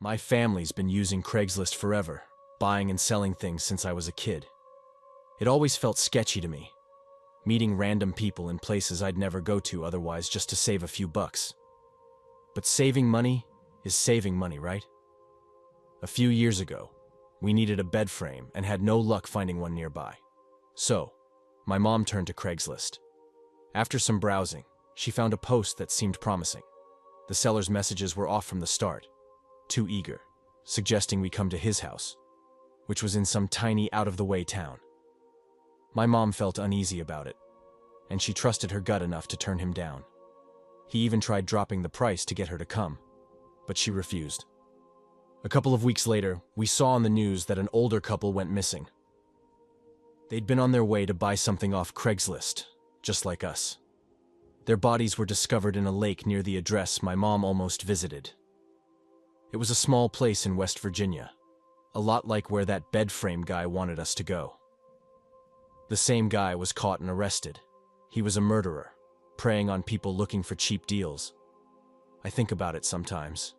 My family's been using Craigslist forever, buying and selling things since I was a kid. It always felt sketchy to me, meeting random people in places I'd never go to otherwise just to save a few bucks. But saving money is saving money, right? A few years ago, we needed a bed frame and had no luck finding one nearby. So, my mom turned to Craigslist. After some browsing, she found a post that seemed promising. The seller's messages were off from the start, too eager, suggesting we come to his house, which was in some tiny out-of-the-way town. My mom felt uneasy about it, and she trusted her gut enough to turn him down. He even tried dropping the price to get her to come, but she refused. A couple of weeks later, we saw on the news that an older couple went missing. They'd been on their way to buy something off Craigslist, just like us. Their bodies were discovered in a lake near the address my mom almost visited. It was a small place in West Virginia, a lot like where that bed frame guy wanted us to go. The same guy was caught and arrested. He was a murderer, preying on people looking for cheap deals. I think about it sometimes.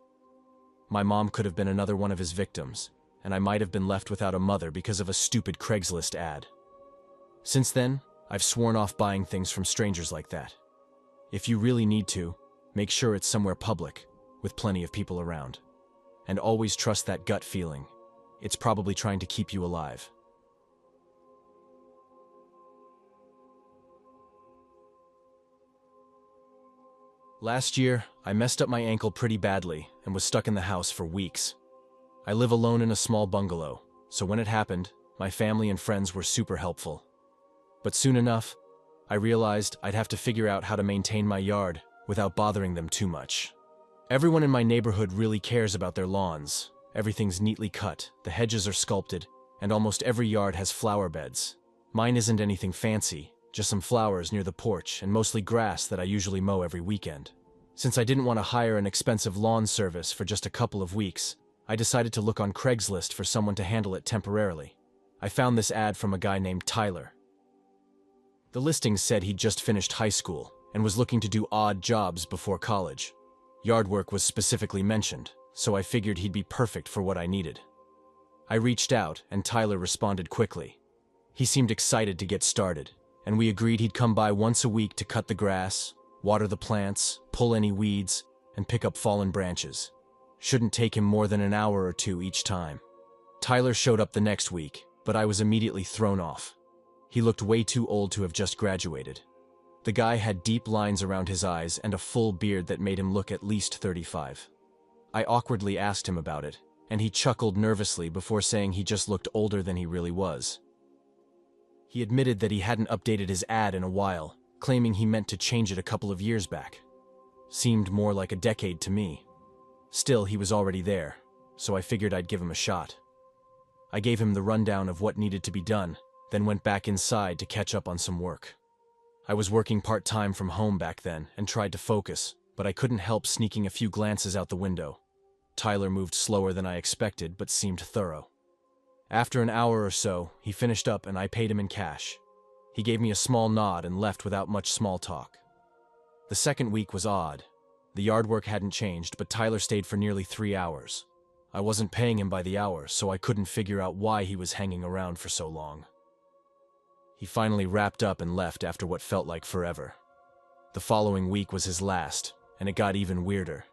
My mom could have been another one of his victims, and I might have been left without a mother because of a stupid Craigslist ad. Since then, I've sworn off buying things from strangers like that. If you really need to, make sure it's somewhere public, with plenty of people around. And always trust that gut feeling. It's probably trying to keep you alive. Last year, I messed up my ankle pretty badly and was stuck in the house for weeks. I live alone in a small bungalow, so when it happened, my family and friends were super helpful. But soon enough, I realized I'd have to figure out how to maintain my yard without bothering them too much. Everyone in my neighborhood really cares about their lawns. Everything's neatly cut, the hedges are sculpted, and almost every yard has flower beds. Mine isn't anything fancy, just some flowers near the porch and mostly grass that I usually mow every weekend. Since I didn't want to hire an expensive lawn service for just a couple of weeks, I decided to look on Craigslist for someone to handle it temporarily. I found this ad from a guy named Tyler. The listing said he'd just finished high school and was looking to do odd jobs before college. Yard work was specifically mentioned, so I figured he'd be perfect for what I needed. I reached out, and Tyler responded quickly. He seemed excited to get started, and we agreed he'd come by once a week to cut the grass, water the plants, pull any weeds, and pick up fallen branches. Shouldn't take him more than an hour or two each time. Tyler showed up the next week, but I was immediately thrown off. He looked way too old to have just graduated. The guy had deep lines around his eyes and a full beard that made him look at least 35. I awkwardly asked him about it, and he chuckled nervously before saying he just looked older than he really was. He admitted that he hadn't updated his ad in a while, claiming he meant to change it a couple of years back. Seemed more like a decade to me. Still, he was already there, so I figured I'd give him a shot. I gave him the rundown of what needed to be done, then went back inside to catch up on some work. I was working part-time from home back then and tried to focus, but I couldn't help sneaking a few glances out the window. Tyler moved slower than I expected, but seemed thorough. After an hour or so, he finished up and I paid him in cash. He gave me a small nod and left without much small talk. The second week was odd. The yard work hadn't changed, but Tyler stayed for nearly 3 hours. I wasn't paying him by the hour, so I couldn't figure out why he was hanging around for so long. He finally wrapped up and left after what felt like forever. The following week was his last, and it got even weirder.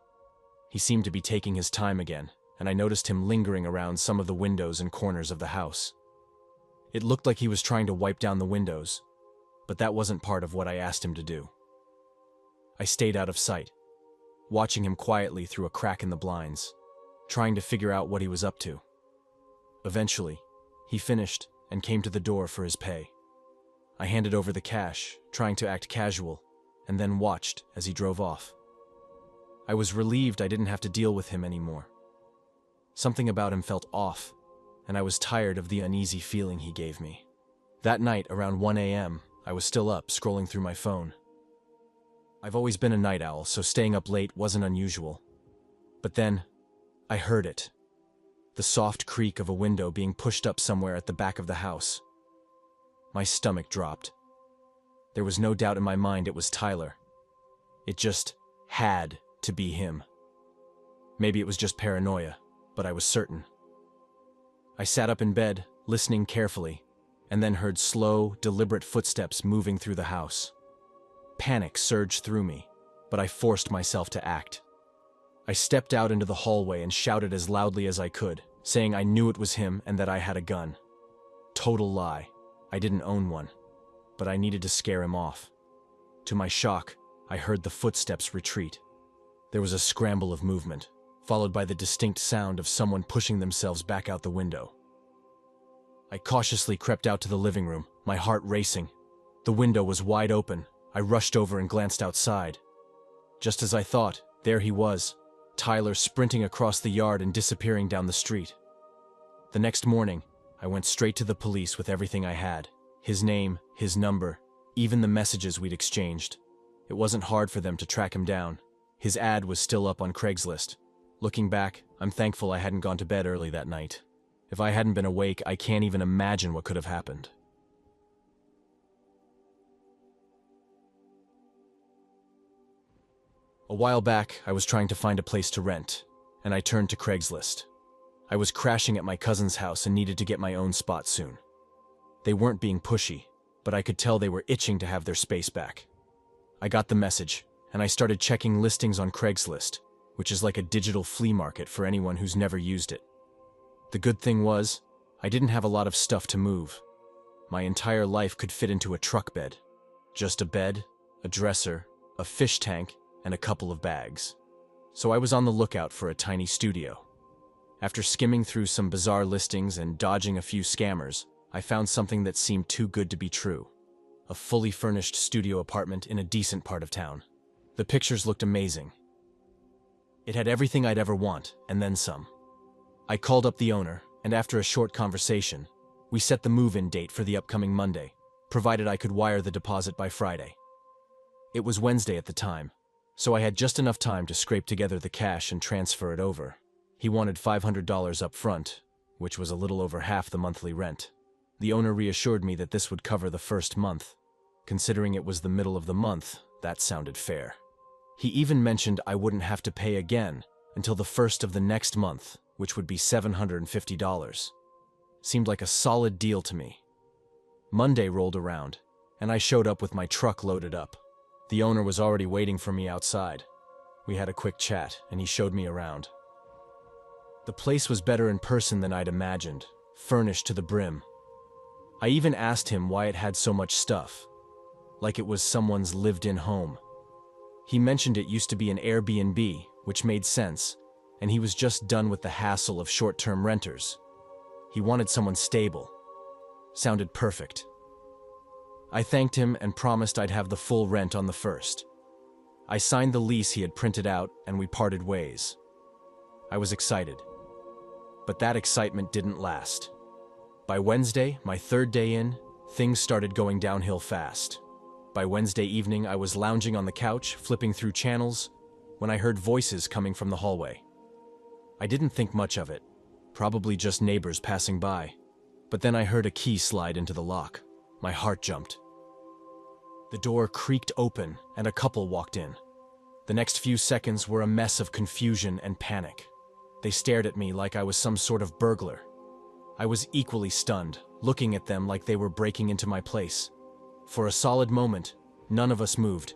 He seemed to be taking his time again, and I noticed him lingering around some of the windows and corners of the house. It looked like he was trying to wipe down the windows, but that wasn't part of what I asked him to do. I stayed out of sight, watching him quietly through a crack in the blinds, trying to figure out what he was up to. Eventually, he finished and came to the door for his pay. I handed over the cash, trying to act casual, and then watched as he drove off. I was relieved I didn't have to deal with him anymore. Something about him felt off, and I was tired of the uneasy feeling he gave me. That night, around 1 a.m., I was still up, scrolling through my phone. I've always been a night owl, so staying up late wasn't unusual. But then, I heard it. The soft creak of a window being pushed up somewhere at the back of the house. My stomach dropped. There was no doubt in my mind it was Tyler. It just had to be him. Maybe it was just paranoia. but I was certain. I sat up in bed, listening carefully, and then heard slow, deliberate footsteps moving through the house. Panic surged through me, but I forced myself to act. I stepped out into the hallway and shouted as loudly as I could, saying I knew it was him and that I had a gun. Total lie. I didn't own one, but I needed to scare him off. To my shock, I heard the footsteps retreat. There was a scramble of movement, followed by the distinct sound of someone pushing themselves back out the window. I cautiously crept out to the living room, my heart racing. The window was wide open. I rushed over and glanced outside. Just as I thought, there he was, Tyler sprinting across the yard and disappearing down the street. The next morning, I went straight to the police with everything I had. His name, his number, even the messages we'd exchanged. It wasn't hard for them to track him down. His ad was still up on Craigslist. Looking back, I'm thankful I hadn't gone to bed early that night. If I hadn't been awake, I can't even imagine what could have happened. A while back, I was trying to find a place to rent, and I turned to Craigslist. I was crashing at my cousin's house and needed to get my own spot soon. They weren't being pushy, but I could tell they were itching to have their space back. I got the message, and I started checking listings on Craigslist, which is like a digital flea market for anyone who's never used it. The good thing was, I didn't have a lot of stuff to move. My entire life could fit into a truck bed. Just a bed, a dresser, a fish tank, and a couple of bags. So I was on the lookout for a tiny studio. After skimming through some bizarre listings and dodging a few scammers, I found something that seemed too good to be true. A fully furnished studio apartment in a decent part of town. The pictures looked amazing. It had everything I'd ever want, and then some. I called up the owner, and after a short conversation, we set the move-in date for the upcoming Monday, provided I could wire the deposit by Friday. It was Wednesday at the time, so I had just enough time to scrape together the cash and transfer it over. He wanted $500 up front, which was a little over half the monthly rent. The owner reassured me that this would cover the first month. Considering it was the middle of the month, that sounded fair. He even mentioned I wouldn't have to pay again until the first of the next month, which would be $750. Seemed like a solid deal to me. Monday rolled around, and I showed up with my truck loaded up. The owner was already waiting for me outside. We had a quick chat, and he showed me around. The place was better in person than I'd imagined, furnished to the brim. I even asked him why it had so much stuff, like it was someone's lived-in home. He mentioned it used to be an Airbnb, which made sense, and he was just done with the hassle of short-term renters. He wanted someone stable. Sounded perfect. I thanked him and promised I'd have the full rent on the first. I signed the lease he had printed out, and we parted ways. I was excited. But that excitement didn't last. By Wednesday, my third day in, things started going downhill fast. By Wednesday evening, I was lounging on the couch, flipping through channels, when I heard voices coming from the hallway. I didn't think much of it, probably just neighbors passing by. But then I heard a key slide into the lock. My heart jumped. The door creaked open, and a couple walked in. The next few seconds were a mess of confusion and panic. They stared at me like I was some sort of burglar. I was equally stunned, looking at them like they were breaking into my place. For a solid moment, none of us moved.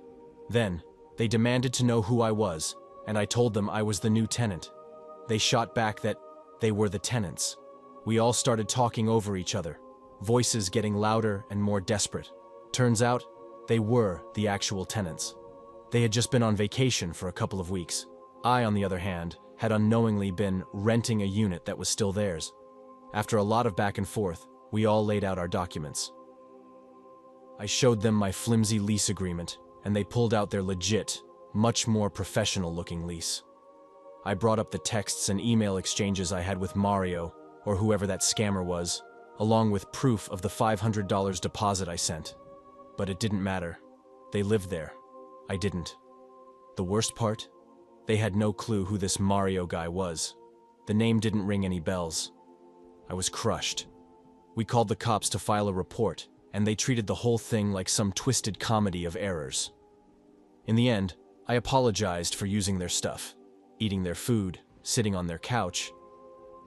Then, they demanded to know who I was, and I told them I was the new tenant. They shot back that they were the tenants. We all started talking over each other, voices getting louder and more desperate. Turns out, they were the actual tenants. They had just been on vacation for a couple of weeks. I, on the other hand, had unknowingly been renting a unit that was still theirs. After a lot of back and forth, we all laid out our documents. I showed them my flimsy lease agreement, and they pulled out their legit, much more professional-looking lease. I brought up the texts and email exchanges I had with Mario, or whoever that scammer was, along with proof of the $500 deposit I sent. But it didn't matter. They lived there. I didn't. The worst part? They had no clue who this Mario guy was. The name didn't ring any bells. I was crushed. We called the cops to file a report, and they treated the whole thing like some twisted comedy of errors. In the end, I apologized for using their stuff, eating their food, sitting on their couch,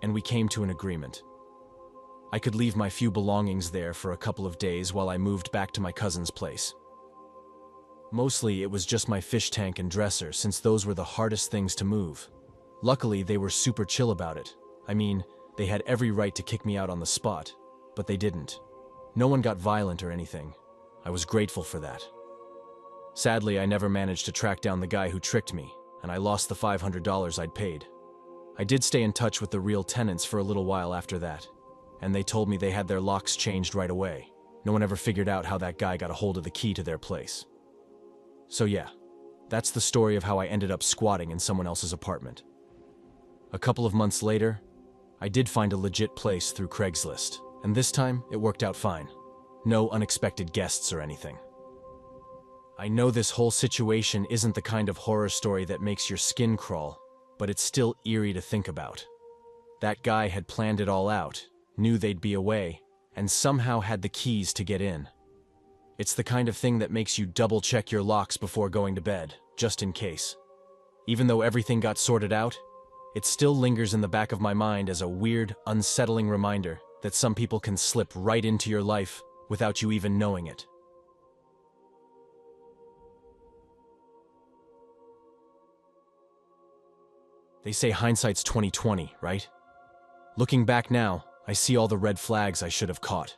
and we came to an agreement. I could leave my few belongings there for a couple of days while I moved back to my cousin's place. Mostly it was just my fish tank and dresser, since those were the hardest things to move. Luckily, they were super chill about it. I mean, they had every right to kick me out on the spot, but they didn't. No one got violent or anything. I was grateful for that. Sadly, I never managed to track down the guy who tricked me, and I lost the $500 I'd paid. I did stay in touch with the real tenants for a little while after that, and they told me they had their locks changed right away. No one ever figured out how that guy got a hold of the key to their place. So yeah, that's the story of how I ended up squatting in someone else's apartment. A couple of months later, I did find a legit place through Craigslist, and this time it worked out fine. No unexpected guests or anything. I know this whole situation isn't the kind of horror story that makes your skin crawl, but it's still eerie to think about. That guy had planned it all out, knew they'd be away, and somehow had the keys to get in. It's the kind of thing that makes you double-check your locks before going to bed, just in case. Even though everything got sorted out, it still lingers in the back of my mind as a weird, unsettling reminder that some people can slip right into your life without you even knowing it. They say hindsight's 20/20, right? Looking back now, I see all the red flags I should have caught.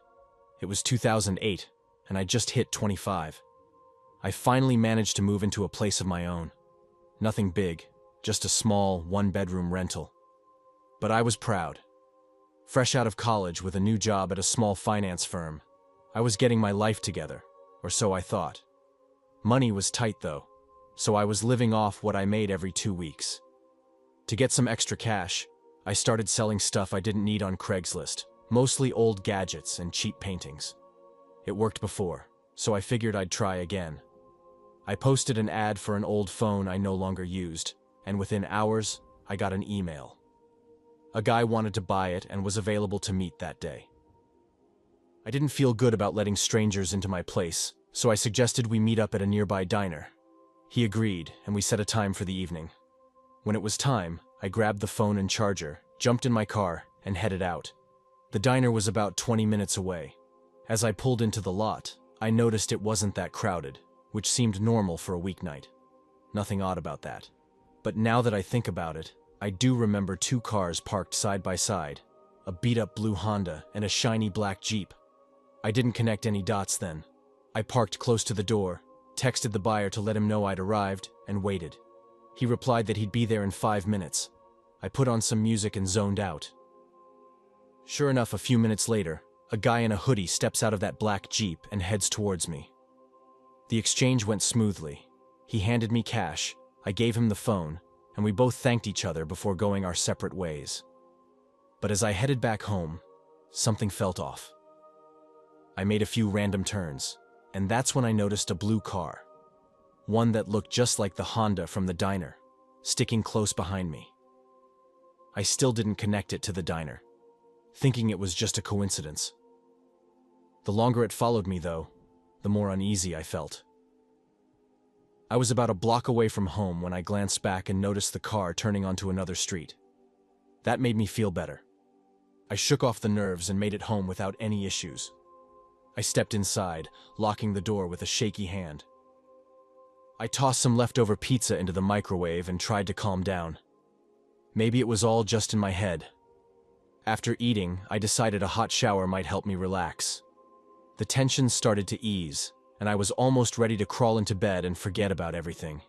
It was 2008, and I just hit 25. I finally managed to move into a place of my own. Nothing big, just a small, one-bedroom rental. But I was proud. Fresh out of college with a new job at a small finance firm, I was getting my life together, or so I thought. Money was tight though, so I was living off what I made every 2 weeks. To get some extra cash, I started selling stuff I didn't need on Craigslist, mostly old gadgets and cheap paintings. It worked before, so I figured I'd try again. I posted an ad for an old phone I no longer used, and within hours, I got an email. A guy wanted to buy it and was available to meet that day. I didn't feel good about letting strangers into my place, so I suggested we meet up at a nearby diner. He agreed, and we set a time for the evening. When it was time, I grabbed the phone and charger, jumped in my car, and headed out. The diner was about 20 minutes away. As I pulled into the lot, I noticed it wasn't that crowded, which seemed normal for a weeknight. Nothing odd about that. But now that I think about it, I do remember 2 cars parked side by side, a beat-up blue Honda and a shiny black Jeep. I didn't connect any dots then. I parked close to the door, texted the buyer to let him know I'd arrived, and waited. He replied that he'd be there in 5 minutes. I put on some music and zoned out. Sure enough, a few minutes later, a guy in a hoodie steps out of that black Jeep and heads towards me. The exchange went smoothly. He handed me cash, I gave him the phone, and we both thanked each other before going our separate ways. But as I headed back home, something felt off. I made a few random turns, and that's when I noticed a blue car. One that looked just like the Honda from the diner, sticking close behind me. I still didn't connect it to the diner, thinking it was just a coincidence. The longer it followed me, though, the more uneasy I felt. I was about a block away from home when I glanced back and noticed the car turning onto another street. That made me feel better. I shook off the nerves and made it home without any issues. I stepped inside, locking the door with a shaky hand. I tossed some leftover pizza into the microwave and tried to calm down. Maybe it was all just in my head. After eating, I decided a hot shower might help me relax. The tension started to ease, and I was almost ready to crawl into bed and forget about everything.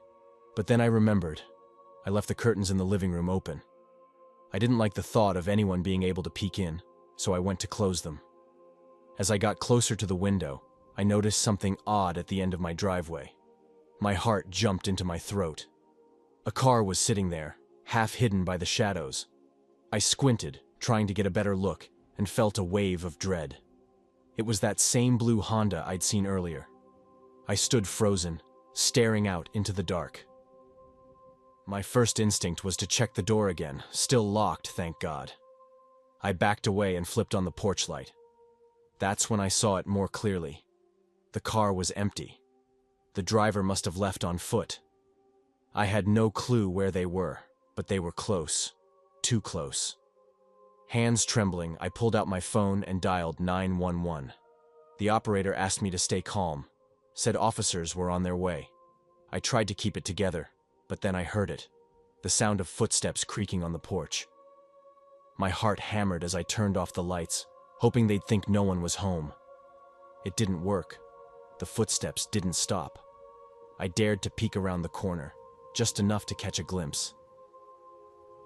But then I remembered. I left the curtains in the living room open. I didn't like the thought of anyone being able to peek in, so I went to close them. As I got closer to the window, I noticed something odd at the end of my driveway. My heart jumped into my throat. A car was sitting there, half hidden by the shadows. I squinted, trying to get a better look, and felt a wave of dread. It was that same blue Honda I'd seen earlier. I stood frozen, staring out into the dark. My first instinct was to check the door again, still locked, thank God. I backed away and flipped on the porch light. That's when I saw it more clearly. The car was empty. The driver must have left on foot. I had no clue where they were, but they were close. Too close. Hands trembling, I pulled out my phone and dialed 911. The operator asked me to stay calm, said officers were on their way. I tried to keep it together, but then I heard it, the sound of footsteps creaking on the porch. My heart hammered as I turned off the lights, hoping they'd think no one was home. It didn't work. The footsteps didn't stop. I dared to peek around the corner, just enough to catch a glimpse.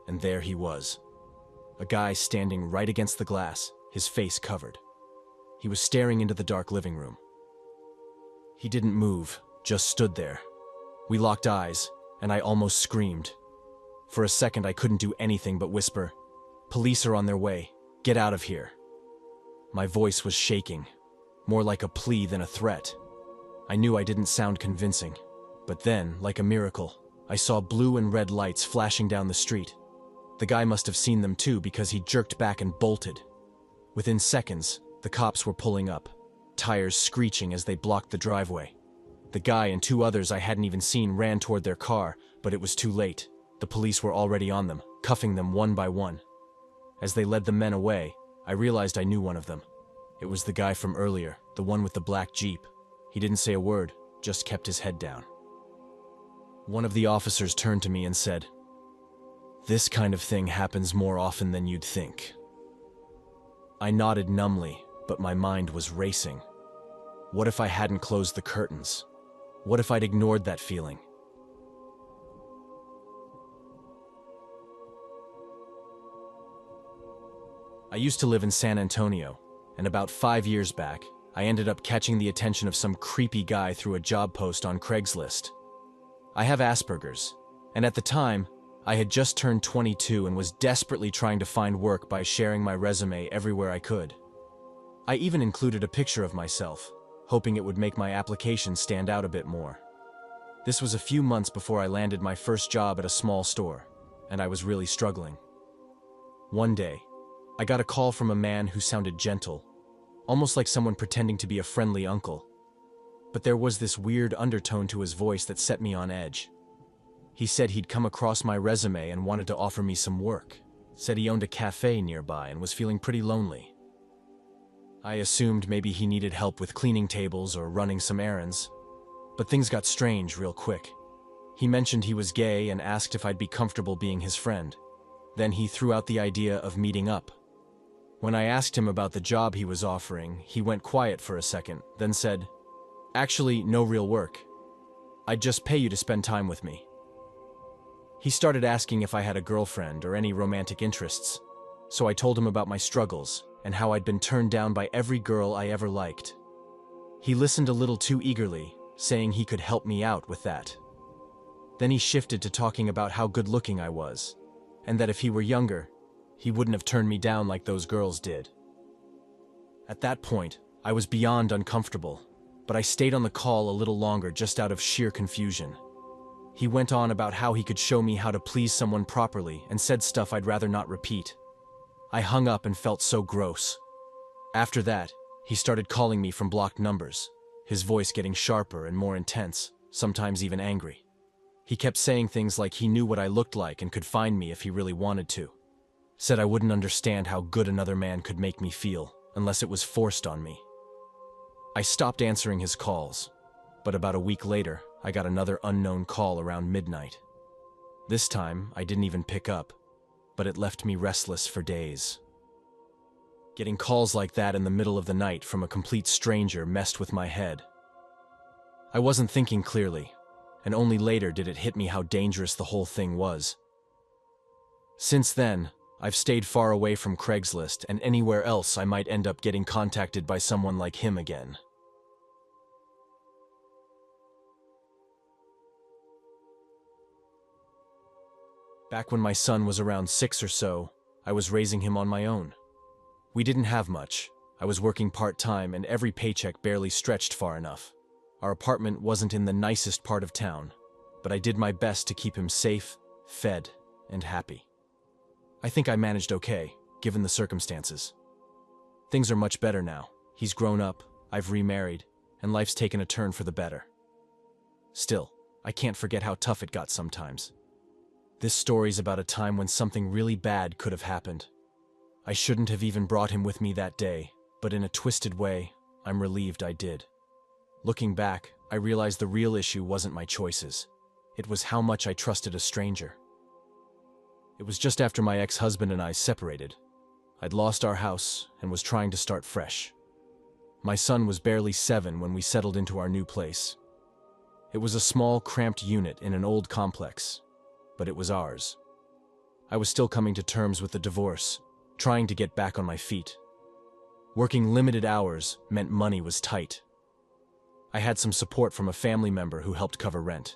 And there he was, a guy standing right against the glass, his face covered. He was staring into the dark living room. He didn't move, just stood there. We locked eyes, and I almost screamed. For a second, I couldn't do anything but whisper, "Police are on their way. Get out of here." My voice was shaking, more like a plea than a threat. I knew I didn't sound convincing, but then, like a miracle, I saw blue and red lights flashing down the street. The guy must have seen them too because he jerked back and bolted. Within seconds, the cops were pulling up, tires screeching as they blocked the driveway. The guy and two others I hadn't even seen ran toward their car, but it was too late. The police were already on them, cuffing them one by one. As they led the men away, I realized I knew one of them. It was the guy from earlier, the one with the black Jeep. He didn't say a word, just kept his head down. One of the officers turned to me and said, "This kind of thing happens more often than you'd think." I nodded numbly, but my mind was racing. What if I hadn't closed the curtains? What if I'd ignored that feeling? I used to live in San Antonio, and about 5 years back, I ended up catching the attention of some creepy guy through a job post on Craigslist. I have Asperger's, and at the time, I had just turned 22 and was desperately trying to find work by sharing my resume everywhere I could. I even included a picture of myself, hoping it would make my application stand out a bit more. This was a few months before I landed my first job at a small store, and I was really struggling. One day, I got a call from a man who sounded gentle, almost like someone pretending to be a friendly uncle. But there was this weird undertone to his voice that set me on edge. He said he'd come across my resume and wanted to offer me some work. Said he owned a cafe nearby and was feeling pretty lonely. I assumed maybe he needed help with cleaning tables or running some errands. But things got strange real quick. He mentioned he was gay and asked if I'd be comfortable being his friend. Then he threw out the idea of meeting up. When I asked him about the job he was offering, he went quiet for a second, then said, "Actually, no real work. I'd just pay you to spend time with me." He started asking if I had a girlfriend or any romantic interests, so I told him about my struggles and how I'd been turned down by every girl I ever liked. He listened a little too eagerly, saying he could help me out with that. Then he shifted to talking about how good-looking I was, and that if he were younger, he wouldn't have turned me down like those girls did. At that point, I was beyond uncomfortable, but I stayed on the call a little longer just out of sheer confusion. He went on about how he could show me how to please someone properly and said stuff I'd rather not repeat. I hung up and felt so gross. After that, he started calling me from blocked numbers, his voice getting sharper and more intense, sometimes even angry. He kept saying things like he knew what I looked like and could find me if he really wanted to. Said I wouldn't understand how good another man could make me feel unless it was forced on me. I stopped answering his calls, but about a week later, I got another unknown call around midnight. This time, I didn't even pick up, but it left me restless for days. Getting calls like that in the middle of the night from a complete stranger messed with my head. I wasn't thinking clearly, and only later did it hit me how dangerous the whole thing was. Since then, I've stayed far away from Craigslist and anywhere else I might end up getting contacted by someone like him again. Back when my son was around 6 or so, I was raising him on my own. We didn't have much. I was working part-time and every paycheck barely stretched far enough. Our apartment wasn't in the nicest part of town, but I did my best to keep him safe, fed, and happy. I think I managed okay, given the circumstances. Things are much better now. He's grown up, I've remarried, and life's taken a turn for the better. Still, I can't forget how tough it got sometimes. This story's about a time when something really bad could have happened. I shouldn't have even brought him with me that day, but in a twisted way, I'm relieved I did. Looking back, I realized the real issue wasn't my choices. It was how much I trusted a stranger. It was just after my ex-husband and I separated. I'd lost our house and was trying to start fresh. My son was barely 7 when we settled into our new place. It was a small, cramped unit in an old complex, but it was ours. I was still coming to terms with the divorce, trying to get back on my feet. Working limited hours meant money was tight. I had some support from a family member who helped cover rent.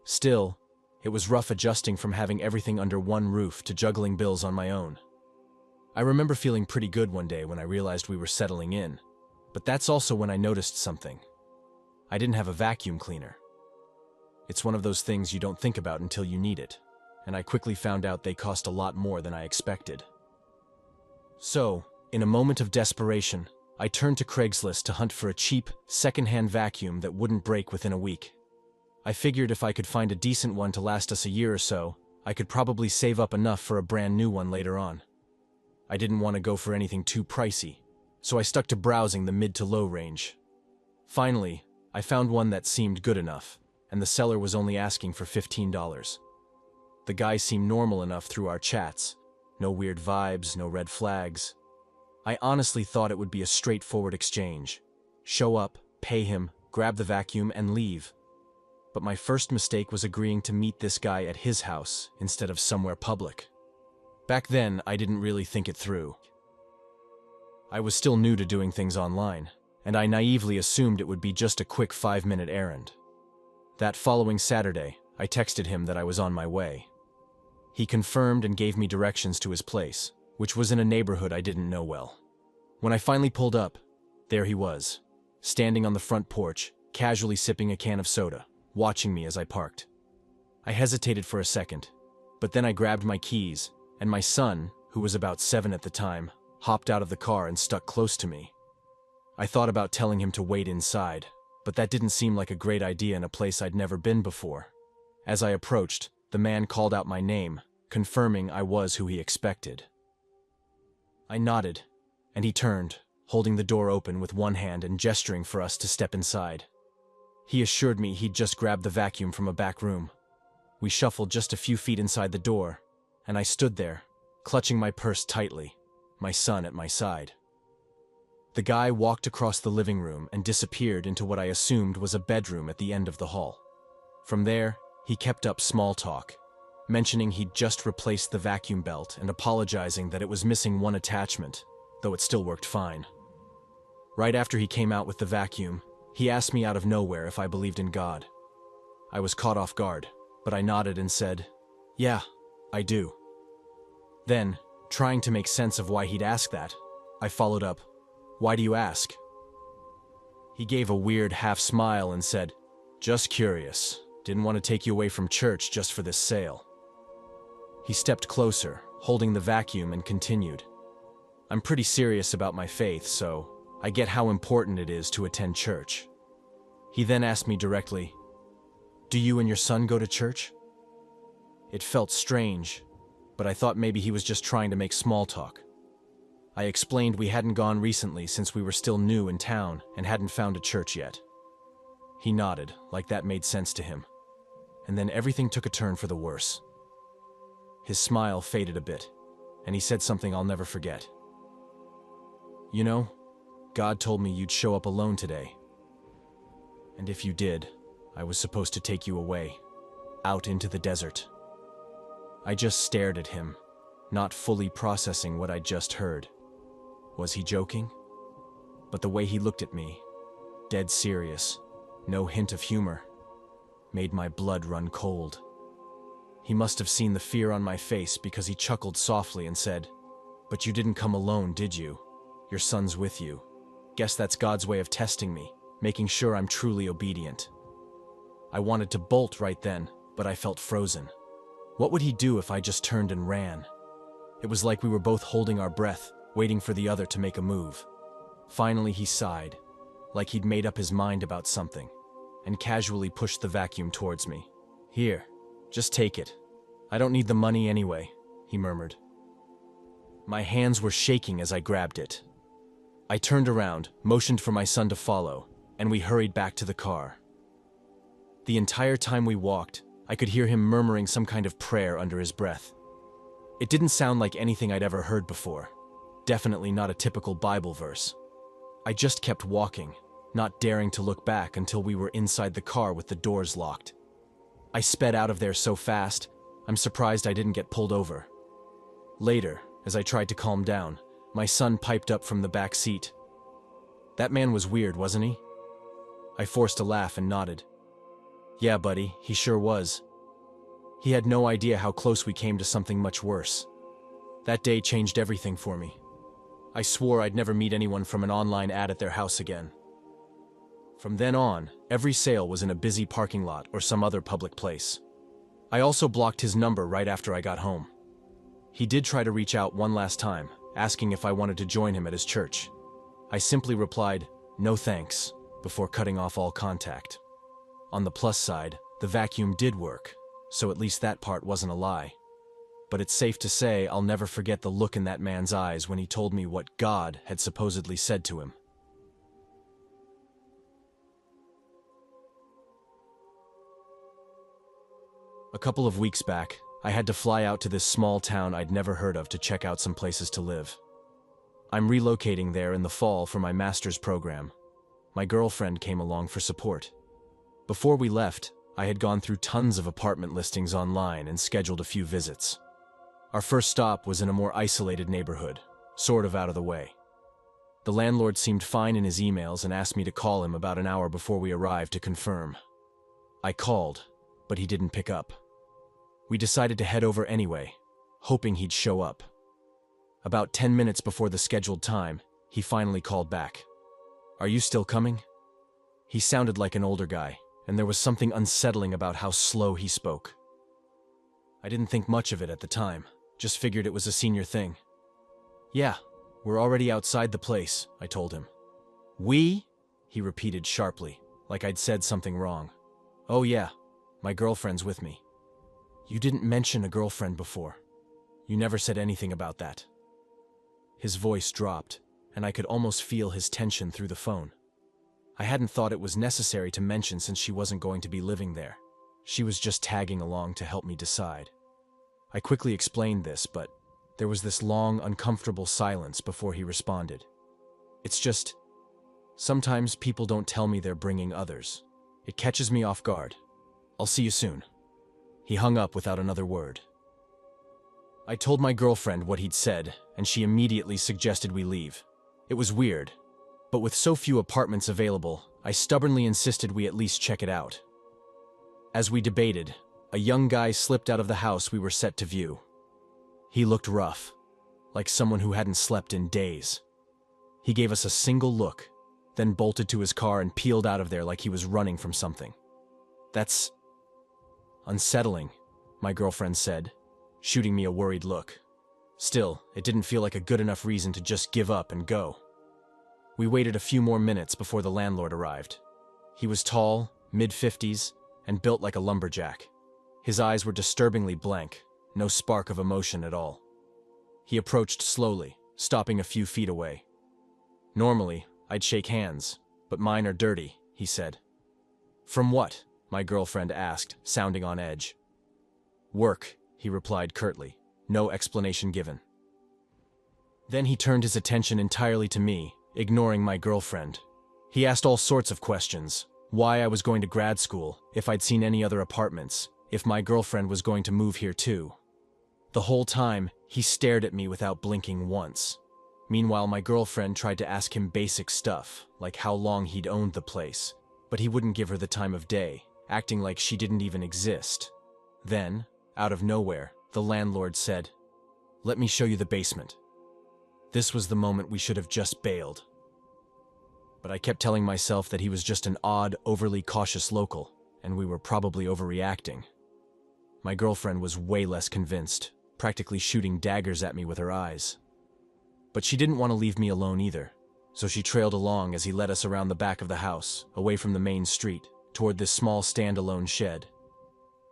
Still, it was rough adjusting from having everything under one roof to juggling bills on my own. I remember feeling pretty good one day when I realized we were settling in, but that's also when I noticed something. I didn't have a vacuum cleaner. It's one of those things you don't think about until you need it, and I quickly found out they cost a lot more than I expected. So, in a moment of desperation, I turned to Craigslist to hunt for a cheap, second-hand vacuum that wouldn't break within a week. I figured if I could find a decent one to last us a year or so, I could probably save up enough for a brand new one later on. I didn't want to go for anything too pricey, so I stuck to browsing the mid to low range. Finally, I found one that seemed good enough, and the seller was only asking for $15. The guy seemed normal enough through our chats. No weird vibes, no red flags. I honestly thought it would be a straightforward exchange. Show up, pay him, grab the vacuum, and leave. But my first mistake was agreeing to meet this guy at his house instead of somewhere public. Back then, I didn't really think it through. I was still new to doing things online, and I naively assumed it would be just a quick 5-minute errand. That following Saturday, I texted him that I was on my way. He confirmed and gave me directions to his place, which was in a neighborhood I didn't know well. When I finally pulled up, there he was, standing on the front porch, casually sipping a can of soda, watching me as I parked. I hesitated for a second, but then I grabbed my keys, and my son, who was about 7 at the time, hopped out of the car and stuck close to me. I thought about telling him to wait inside, but that didn't seem like a great idea in a place I'd never been before. As I approached, the man called out my name, confirming I was who he expected. I nodded, and he turned, holding the door open with one hand and gesturing for us to step inside. He assured me he'd just grabbed the vacuum from a back room. We shuffled just a few feet inside the door, and I stood there, clutching my purse tightly, my son at my side. The guy walked across the living room and disappeared into what I assumed was a bedroom at the end of the hall. From there, he kept up small talk, mentioning he'd just replaced the vacuum belt and apologizing that it was missing one attachment, though it still worked fine. Right after he came out with the vacuum, he asked me out of nowhere if I believed in God. I was caught off guard, but I nodded and said, "Yeah, I do." Then, trying to make sense of why he'd ask that, I followed up, "Why do you ask?" He gave a weird half smile and said, "Just curious. Didn't want to take you away from church just for this sale." He stepped closer, holding the vacuum, and continued, "I'm pretty serious about my faith, so I get how important it is to attend church." He then asked me directly, "Do you and your son go to church?" It felt strange, but I thought maybe he was just trying to make small talk. I explained we hadn't gone recently since we were still new in town and hadn't found a church yet. He nodded, like that made sense to him. And then everything took a turn for the worse. His smile faded a bit, and he said something I'll never forget. "You know, God told me you'd show up alone today. And if you did, I was supposed to take you away, out into the desert." I just stared at him, not fully processing what I'd just heard. Was he joking? But the way he looked at me, dead serious, no hint of humor, made my blood run cold. He must have seen the fear on my face because he chuckled softly and said, "But you didn't come alone, did you? Your son's with you. Guess that's God's way of testing me, making sure I'm truly obedient." I wanted to bolt right then, but I felt frozen. What would he do if I just turned and ran? It was like we were both holding our breath, waiting for the other to make a move. Finally, he sighed, like he'd made up his mind about something, and casually pushed the vacuum towards me. "Here, just take it. I don't need the money anyway," he murmured. My hands were shaking as I grabbed it. I turned around, motioned for my son to follow, and we hurried back to the car. The entire time we walked, I could hear him murmuring some kind of prayer under his breath. It didn't sound like anything I'd ever heard before. Definitely not a typical Bible verse. I just kept walking, not daring to look back until we were inside the car with the doors locked. I sped out of there so fast, I'm surprised I didn't get pulled over. Later, as I tried to calm down, my son piped up from the back seat. "That man was weird, wasn't he?" I forced a laugh and nodded. "Yeah, buddy, he sure was." He had no idea how close we came to something much worse. That day changed everything for me. I swore I'd never meet anyone from an online ad at their house again. From then on, every sale was in a busy parking lot or some other public place. I also blocked his number right after I got home. He did try to reach out one last time, asking if I wanted to join him at his church. I simply replied, "No thanks," before cutting off all contact. On the plus side, the vacuum did work, so at least that part wasn't a lie. But it's safe to say I'll never forget the look in that man's eyes when he told me what God had supposedly said to him. A couple of weeks back, I had to fly out to this small town I'd never heard of to check out some places to live. I'm relocating there in the fall for my master's program. My girlfriend came along for support. Before we left, I had gone through tons of apartment listings online and scheduled a few visits. Our first stop was in a more isolated neighborhood, sort of out of the way. The landlord seemed fine in his emails and asked me to call him about an hour before we arrived to confirm. I called, but he didn't pick up. We decided to head over anyway, hoping he'd show up. About 10 minutes before the scheduled time, he finally called back. "Are you still coming?" He sounded like an older guy, and there was something unsettling about how slow he spoke. I didn't think much of it at the time, just figured it was a senior thing. "Yeah, we're already outside the place," I told him. "We?" he repeated sharply, like I'd said something wrong. "Oh yeah, my girlfriend's with me." "You didn't mention a girlfriend before. You never said anything about that." His voice dropped, and I could almost feel his tension through the phone. I hadn't thought it was necessary to mention since she wasn't going to be living there. She was just tagging along to help me decide. I quickly explained this, but there was this long, uncomfortable silence before he responded. "It's just, sometimes people don't tell me they're bringing others. It catches me off guard. I'll see you soon." He hung up without another word. I told my girlfriend what he'd said, and she immediately suggested we leave. It was weird, but with so few apartments available, I stubbornly insisted we at least check it out. As we debated, a young guy slipped out of the house we were set to view. He looked rough, like someone who hadn't slept in days. He gave us a single look, then bolted to his car and peeled out of there like he was running from something. "That's unsettling," my girlfriend said, shooting me a worried look. Still, it didn't feel like a good enough reason to just give up and go. We waited a few more minutes before the landlord arrived. He was tall, mid-50s, and built like a lumberjack. His eyes were disturbingly blank, no spark of emotion at all. He approached slowly, stopping a few feet away. "Normally, I'd shake hands, but mine are dirty," he said. "From what?" my girlfriend asked, sounding on edge. "Work," he replied curtly, no explanation given. Then he turned his attention entirely to me, ignoring my girlfriend. He asked all sorts of questions: why I was going to grad school, if I'd seen any other apartments, if my girlfriend was going to move here too. The whole time, he stared at me without blinking once. Meanwhile, my girlfriend tried to ask him basic stuff, like how long he'd owned the place, but he wouldn't give her the time of day, acting like she didn't even exist. Then, out of nowhere, the landlord said, "Let me show you the basement." This was the moment we should have just bailed. But I kept telling myself that he was just an odd, overly cautious local, and we were probably overreacting. My girlfriend was way less convinced, practically shooting daggers at me with her eyes. But she didn't want to leave me alone either, so she trailed along as he led us around the back of the house, away from the main street, toward this small standalone shed.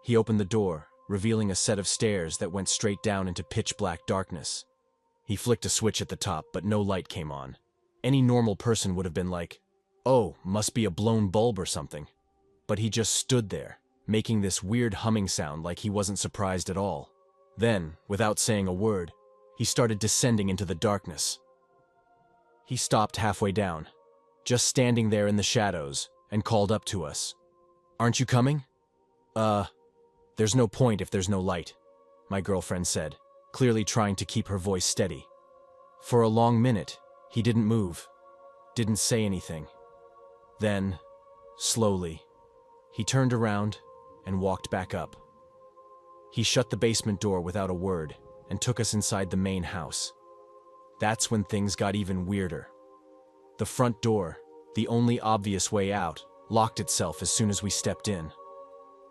He opened the door, revealing a set of stairs that went straight down into pitch-black darkness. He flicked a switch at the top, but no light came on. Any normal person would have been like, "Oh, must be a blown bulb or something." But he just stood there, making this weird humming sound like he wasn't surprised at all. Then, without saying a word, he started descending into the darkness. He stopped halfway down, just standing there in the shadows, and called up to us. "Aren't you coming?" There's no point if there's no light," my girlfriend said, clearly trying to keep her voice steady. For a long minute, he didn't move, didn't say anything. Then, slowly, he turned around and walked back up. He shut the basement door without a word and took us inside the main house. That's when things got even weirder. The front door, the only obvious way out, locked itself as soon as we stepped in.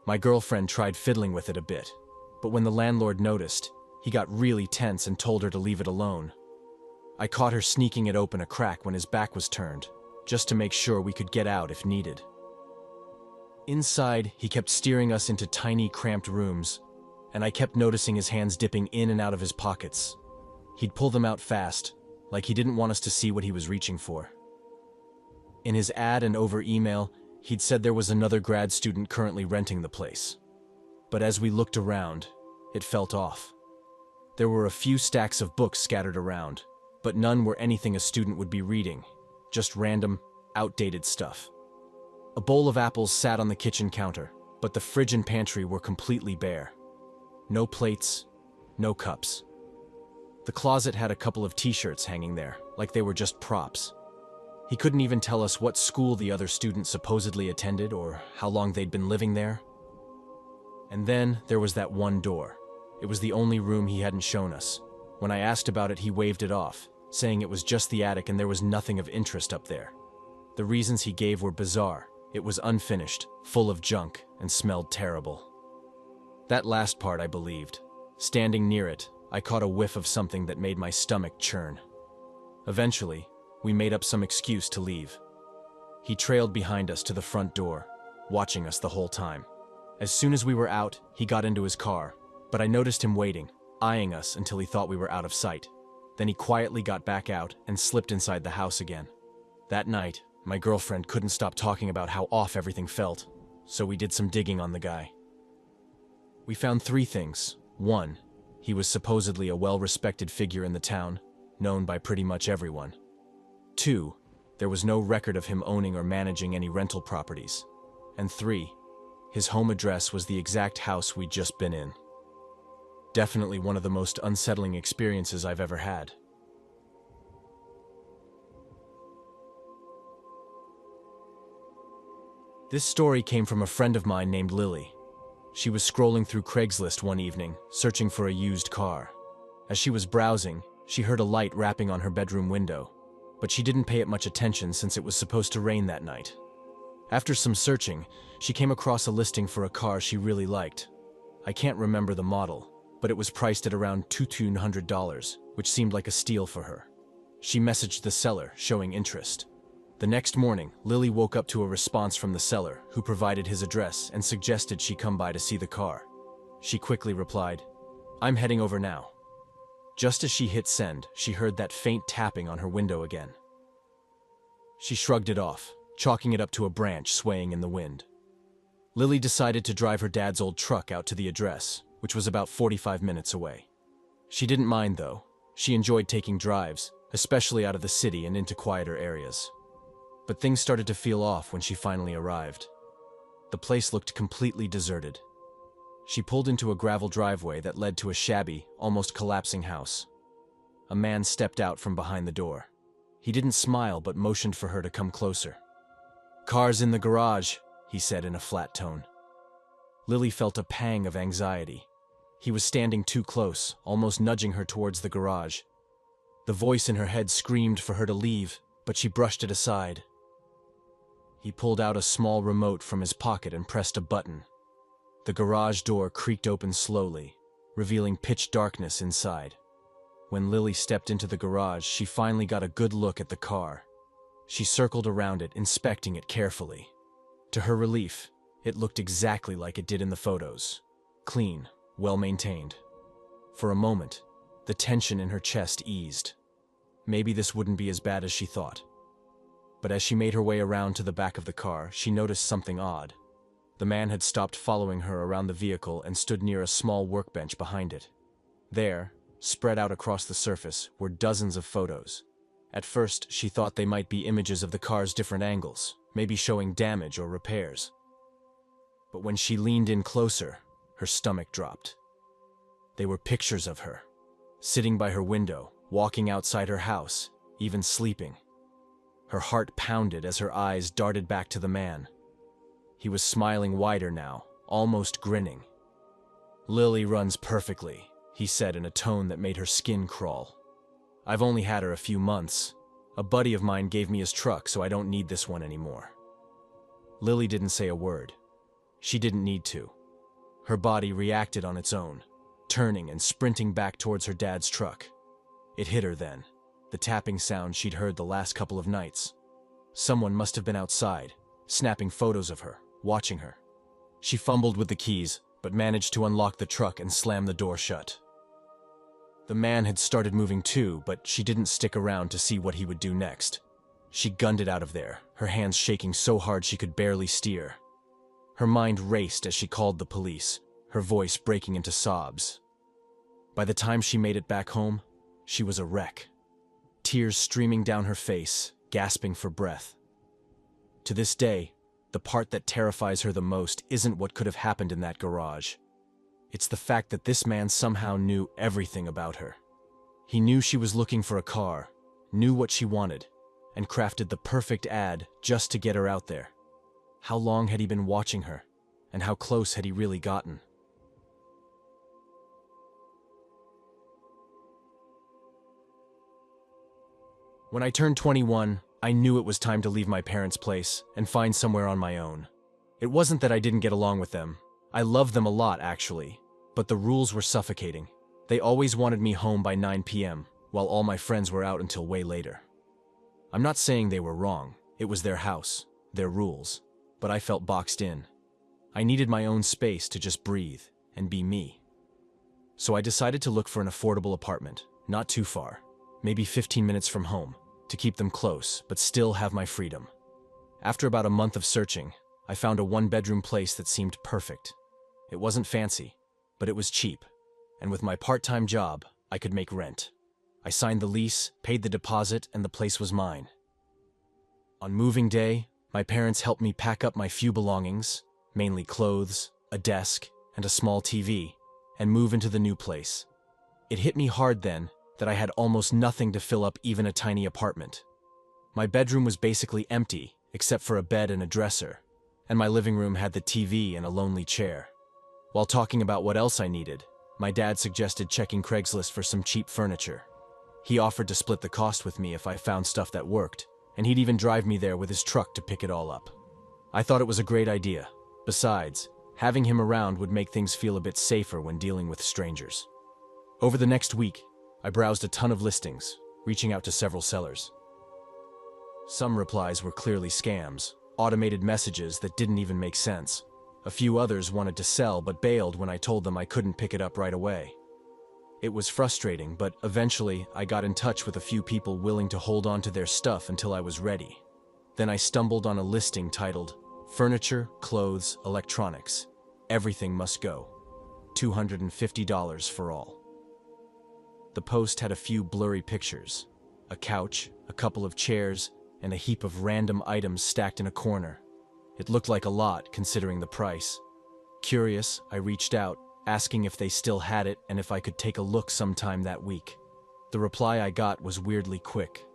My girlfriend tried fiddling with it a bit, but when the landlord noticed, he got really tense and told her to leave it alone. I caught her sneaking it open a crack when his back was turned, just to make sure we could get out if needed. Inside, he kept steering us into tiny, cramped rooms, and I kept noticing his hands dipping in and out of his pockets. He'd pull them out fast, like he didn't want us to see what he was reaching for. In his ad and over email, he'd said there was another grad student currently renting the place. But as we looked around, it felt off. There were a few stacks of books scattered around, but none were anything a student would be reading, just random, outdated stuff. A bowl of apples sat on the kitchen counter, but the fridge and pantry were completely bare. No plates, no cups. The closet had a couple of t-shirts hanging there, like they were just props. He couldn't even tell us what school the other student supposedly attended or how long they'd been living there. And then there was that one door. It was the only room he hadn't shown us. When I asked about it, he waved it off, saying it was just the attic and there was nothing of interest up there. The reasons he gave were bizarre. It was unfinished, full of junk, and smelled terrible. That last part I believed. Standing near it, I caught a whiff of something that made my stomach churn. Eventually, we made up some excuse to leave. He trailed behind us to the front door, watching us the whole time. As soon as we were out, he got into his car, but I noticed him waiting, eyeing us until he thought we were out of sight. Then he quietly got back out and slipped inside the house again. That night, my girlfriend couldn't stop talking about how off everything felt, so we did some digging on the guy. We found 3 things. 1, he was supposedly a well-respected figure in the town, known by pretty much everyone. 2, there was no record of him owning or managing any rental properties. And 3, his home address was the exact house we'd just been in. Definitely one of the most unsettling experiences I've ever had. This story came from a friend of mine named Lily. She was scrolling through Craigslist one evening, searching for a used car. As she was browsing, she heard a light rapping on her bedroom window, but she didn't pay it much attention since it was supposed to rain that night. After some searching, she came across a listing for a car she really liked. I can't remember the model, but it was priced at around $2,200, which seemed like a steal for her. She messaged the seller, showing interest. The next morning, Lily woke up to a response from the seller, who provided his address and suggested she come by to see the car. She quickly replied, "I'm heading over now." Just as she hit send, she heard that faint tapping on her window again. She shrugged it off, chalking it up to a branch swaying in the wind. Lily decided to drive her dad's old truck out to the address, which was about 45 minutes away. She didn't mind, though. She enjoyed taking drives, especially out of the city and into quieter areas. But things started to feel off when she finally arrived. The place looked completely deserted. She pulled into a gravel driveway that led to a shabby, almost collapsing house. A man stepped out from behind the door. He didn't smile but motioned for her to come closer. "Car's in the garage," he said in a flat tone. Lily felt a pang of anxiety. He was standing too close, almost nudging her towards the garage. The voice in her head screamed for her to leave, but she brushed it aside. He pulled out a small remote from his pocket and pressed a button. The garage door creaked open slowly, revealing pitch darkness inside. When Lily stepped into the garage, she finally got a good look at the car. She circled around it, inspecting it carefully. To her relief, it looked exactly like it did in the photos. Clean, well-maintained. For a moment, The tension in her chest eased. Maybe this wouldn't be as bad as she thought. But as she made her way around to the back of the car, she noticed something odd. The man had stopped following her around the vehicle and stood near a small workbench behind it. There, spread out across the surface, were dozens of photos. At first, she thought they might be images of the car's different angles, maybe showing damage or repairs. But when she leaned in closer, her stomach dropped. They were pictures of her, sitting by her window, walking outside her house, even sleeping. Her heart pounded as her eyes darted back to the man. He was smiling wider now, almost grinning. "Lily runs perfectly," he said in a tone that made her skin crawl. "I've only had her a few months. A buddy of mine gave me his truck, so I don't need this one anymore." Lily didn't say a word. She didn't need to. Her body reacted on its own, turning and sprinting back towards her dad's truck. It hit her then, the tapping sound she'd heard the last couple of nights. Someone must have been outside, snapping photos of her, watching her. She fumbled with the keys, but managed to unlock the truck and slam the door shut. The man had started moving too, but she didn't stick around to see what he would do next. She gunned it out of there, her hands shaking so hard she could barely steer. Her mind raced as she called the police, her voice breaking into sobs. By the time she made it back home, she was a wreck. Tears streaming down her face, gasping for breath. To this day, the part that terrifies her the most isn't what could have happened in that garage. It's the fact that this man somehow knew everything about her. He knew she was looking for a car, knew what she wanted, and crafted the perfect ad just to get her out there. How long had he been watching her, and how close had he really gotten? When I turned 21, I knew it was time to leave my parents' place and find somewhere on my own. It wasn't that I didn't get along with them. I loved them a lot, actually, but the rules were suffocating. They always wanted me home by 9 p.m., while all my friends were out until way later. I'm not saying they were wrong. It was their house, their rules, but I felt boxed in. I needed my own space to just breathe and be me. So I decided to look for an affordable apartment, not too far, maybe 15 minutes from home, to keep them close, but still have my freedom. After about a month of searching, I found a one-bedroom place that seemed perfect. It wasn't fancy, but it was cheap, and with my part-time job, I could make rent. I signed the lease, paid the deposit, and the place was mine. On moving day, my parents helped me pack up my few belongings, mainly clothes, a desk, and a small TV, and move into the new place. It hit me hard then that I had almost nothing to fill up even a tiny apartment. My bedroom was basically empty, except for a bed and a dresser, and my living room had the TV and a lonely chair. While talking about what else I needed, my dad suggested checking Craigslist for some cheap furniture. He offered to split the cost with me if I found stuff that worked, and he'd even drive me there with his truck to pick it all up. I thought it was a great idea. Besides, having him around would make things feel a bit safer when dealing with strangers. Over the next week, I browsed a ton of listings, reaching out to several sellers. Some replies were clearly scams, automated messages that didn't even make sense. A few others wanted to sell but bailed when I told them I couldn't pick it up right away. It was frustrating, but eventually I got in touch with a few people willing to hold on to their stuff until I was ready. Then I stumbled on a listing titled, "Furniture, Clothes, Electronics. Everything must go. $250 for all." The post had a few blurry pictures, a couch, a couple of chairs, and a heap of random items stacked in a corner. It looked like a lot, considering the price. Curious, I reached out, asking if they still had it and if I could take a look sometime that week. The reply I got was weirdly quick.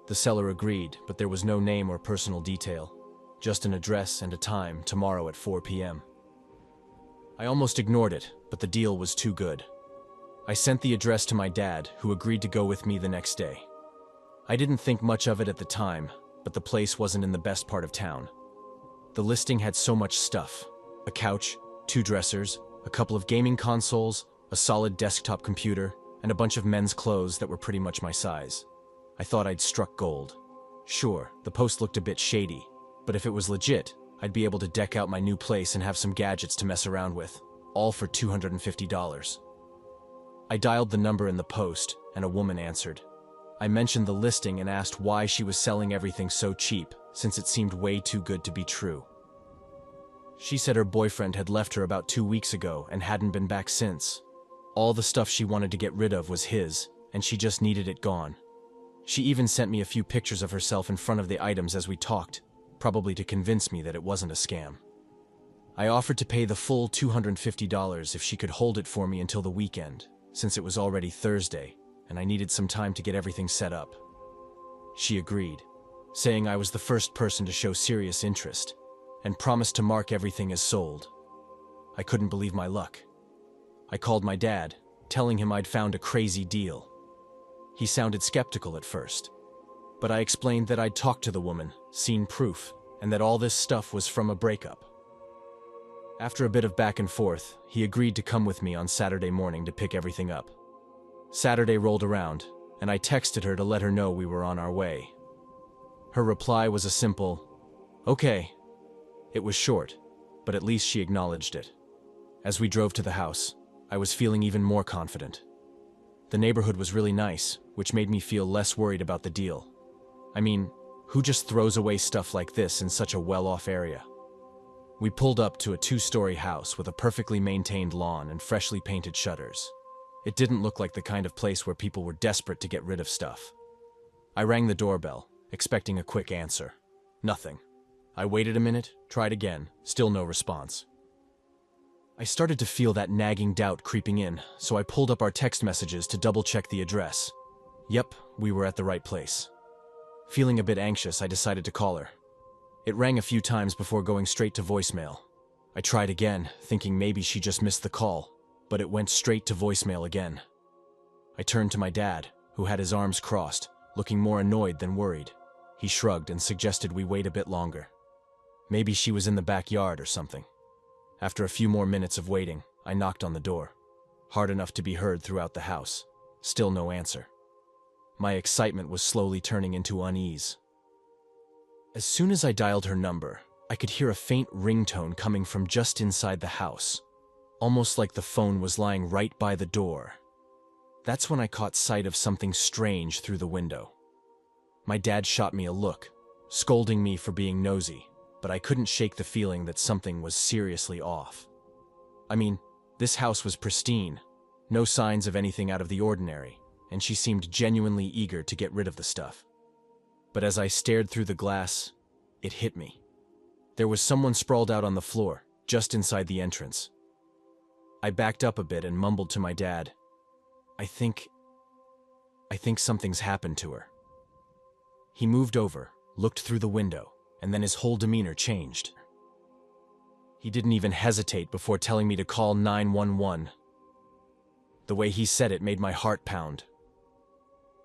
The seller agreed, but there was no name or personal detail, just an address and a time tomorrow at 4 p.m. I almost ignored it, but the deal was too good. I sent the address to my dad, who agreed to go with me the next day. I didn't think much of it at the time, but the place wasn't in the best part of town. The listing had so much stuff: a couch, 2 dressers, a couple of gaming consoles, a solid desktop computer, and a bunch of men's clothes that were pretty much my size. I thought I'd struck gold. Sure, the post looked a bit shady, but if it was legit, I'd be able to deck out my new place and have some gadgets to mess around with, all for $250. I dialed the number in the post, and a woman answered. I mentioned the listing and asked why she was selling everything so cheap, since it seemed way too good to be true. She said her boyfriend had left her about 2 weeks ago and hadn't been back since. All the stuff she wanted to get rid of was his, and she just needed it gone. She even sent me a few pictures of herself in front of the items as we talked, probably to convince me that it wasn't a scam. I offered to pay the full $250 if she could hold it for me until the weekend, since it was already Thursday, and I needed some time to get everything set up. She agreed, saying I was the first person to show serious interest, and promised to mark everything as sold. I couldn't believe my luck. I called my dad, telling him I'd found a crazy deal. He sounded skeptical at first, but I explained that I'd talked to the woman, seen proof, and that all this stuff was from a breakup. After a bit of back and forth, he agreed to come with me on Saturday morning to pick everything up. Saturday rolled around, and I texted her to let her know we were on our way. Her reply was a simple, "Okay." It was short, but at least she acknowledged it. As we drove to the house, I was feeling even more confident. The neighborhood was really nice, which made me feel less worried about the deal. I mean, who just throws away stuff like this in such a well-off area? We pulled up to a 2-story house with a perfectly maintained lawn and freshly painted shutters. It didn't look like the kind of place where people were desperate to get rid of stuff. I rang the doorbell, expecting a quick answer. Nothing. I waited a minute, tried again, still no response. I started to feel that nagging doubt creeping in, so I pulled up our text messages to double-check the address. Yep, we were at the right place. Feeling a bit anxious, I decided to call her. It rang a few times before going straight to voicemail. I tried again, thinking maybe she just missed the call, but it went straight to voicemail again. I turned to my dad, who had his arms crossed, looking more annoyed than worried. He shrugged and suggested we wait a bit longer. Maybe she was in the backyard or something. After a few more minutes of waiting, I knocked on the door, hard enough to be heard throughout the house. Still no answer. My excitement was slowly turning into unease. As soon as I dialed her number, I could hear a faint ringtone coming from just inside the house, almost like the phone was lying right by the door. That's when I caught sight of something strange through the window. My dad shot me a look, scolding me for being nosy, but I couldn't shake the feeling that something was seriously off. I mean, this house was pristine, no signs of anything out of the ordinary, and she seemed genuinely eager to get rid of the stuff. But as I stared through the glass, it hit me. There was someone sprawled out on the floor, just inside the entrance. I backed up a bit and mumbled to my dad, I think something's happened to her." He moved over, looked through the window, and then his whole demeanor changed. He didn't even hesitate before telling me to call 911. The way he said it made my heart pound.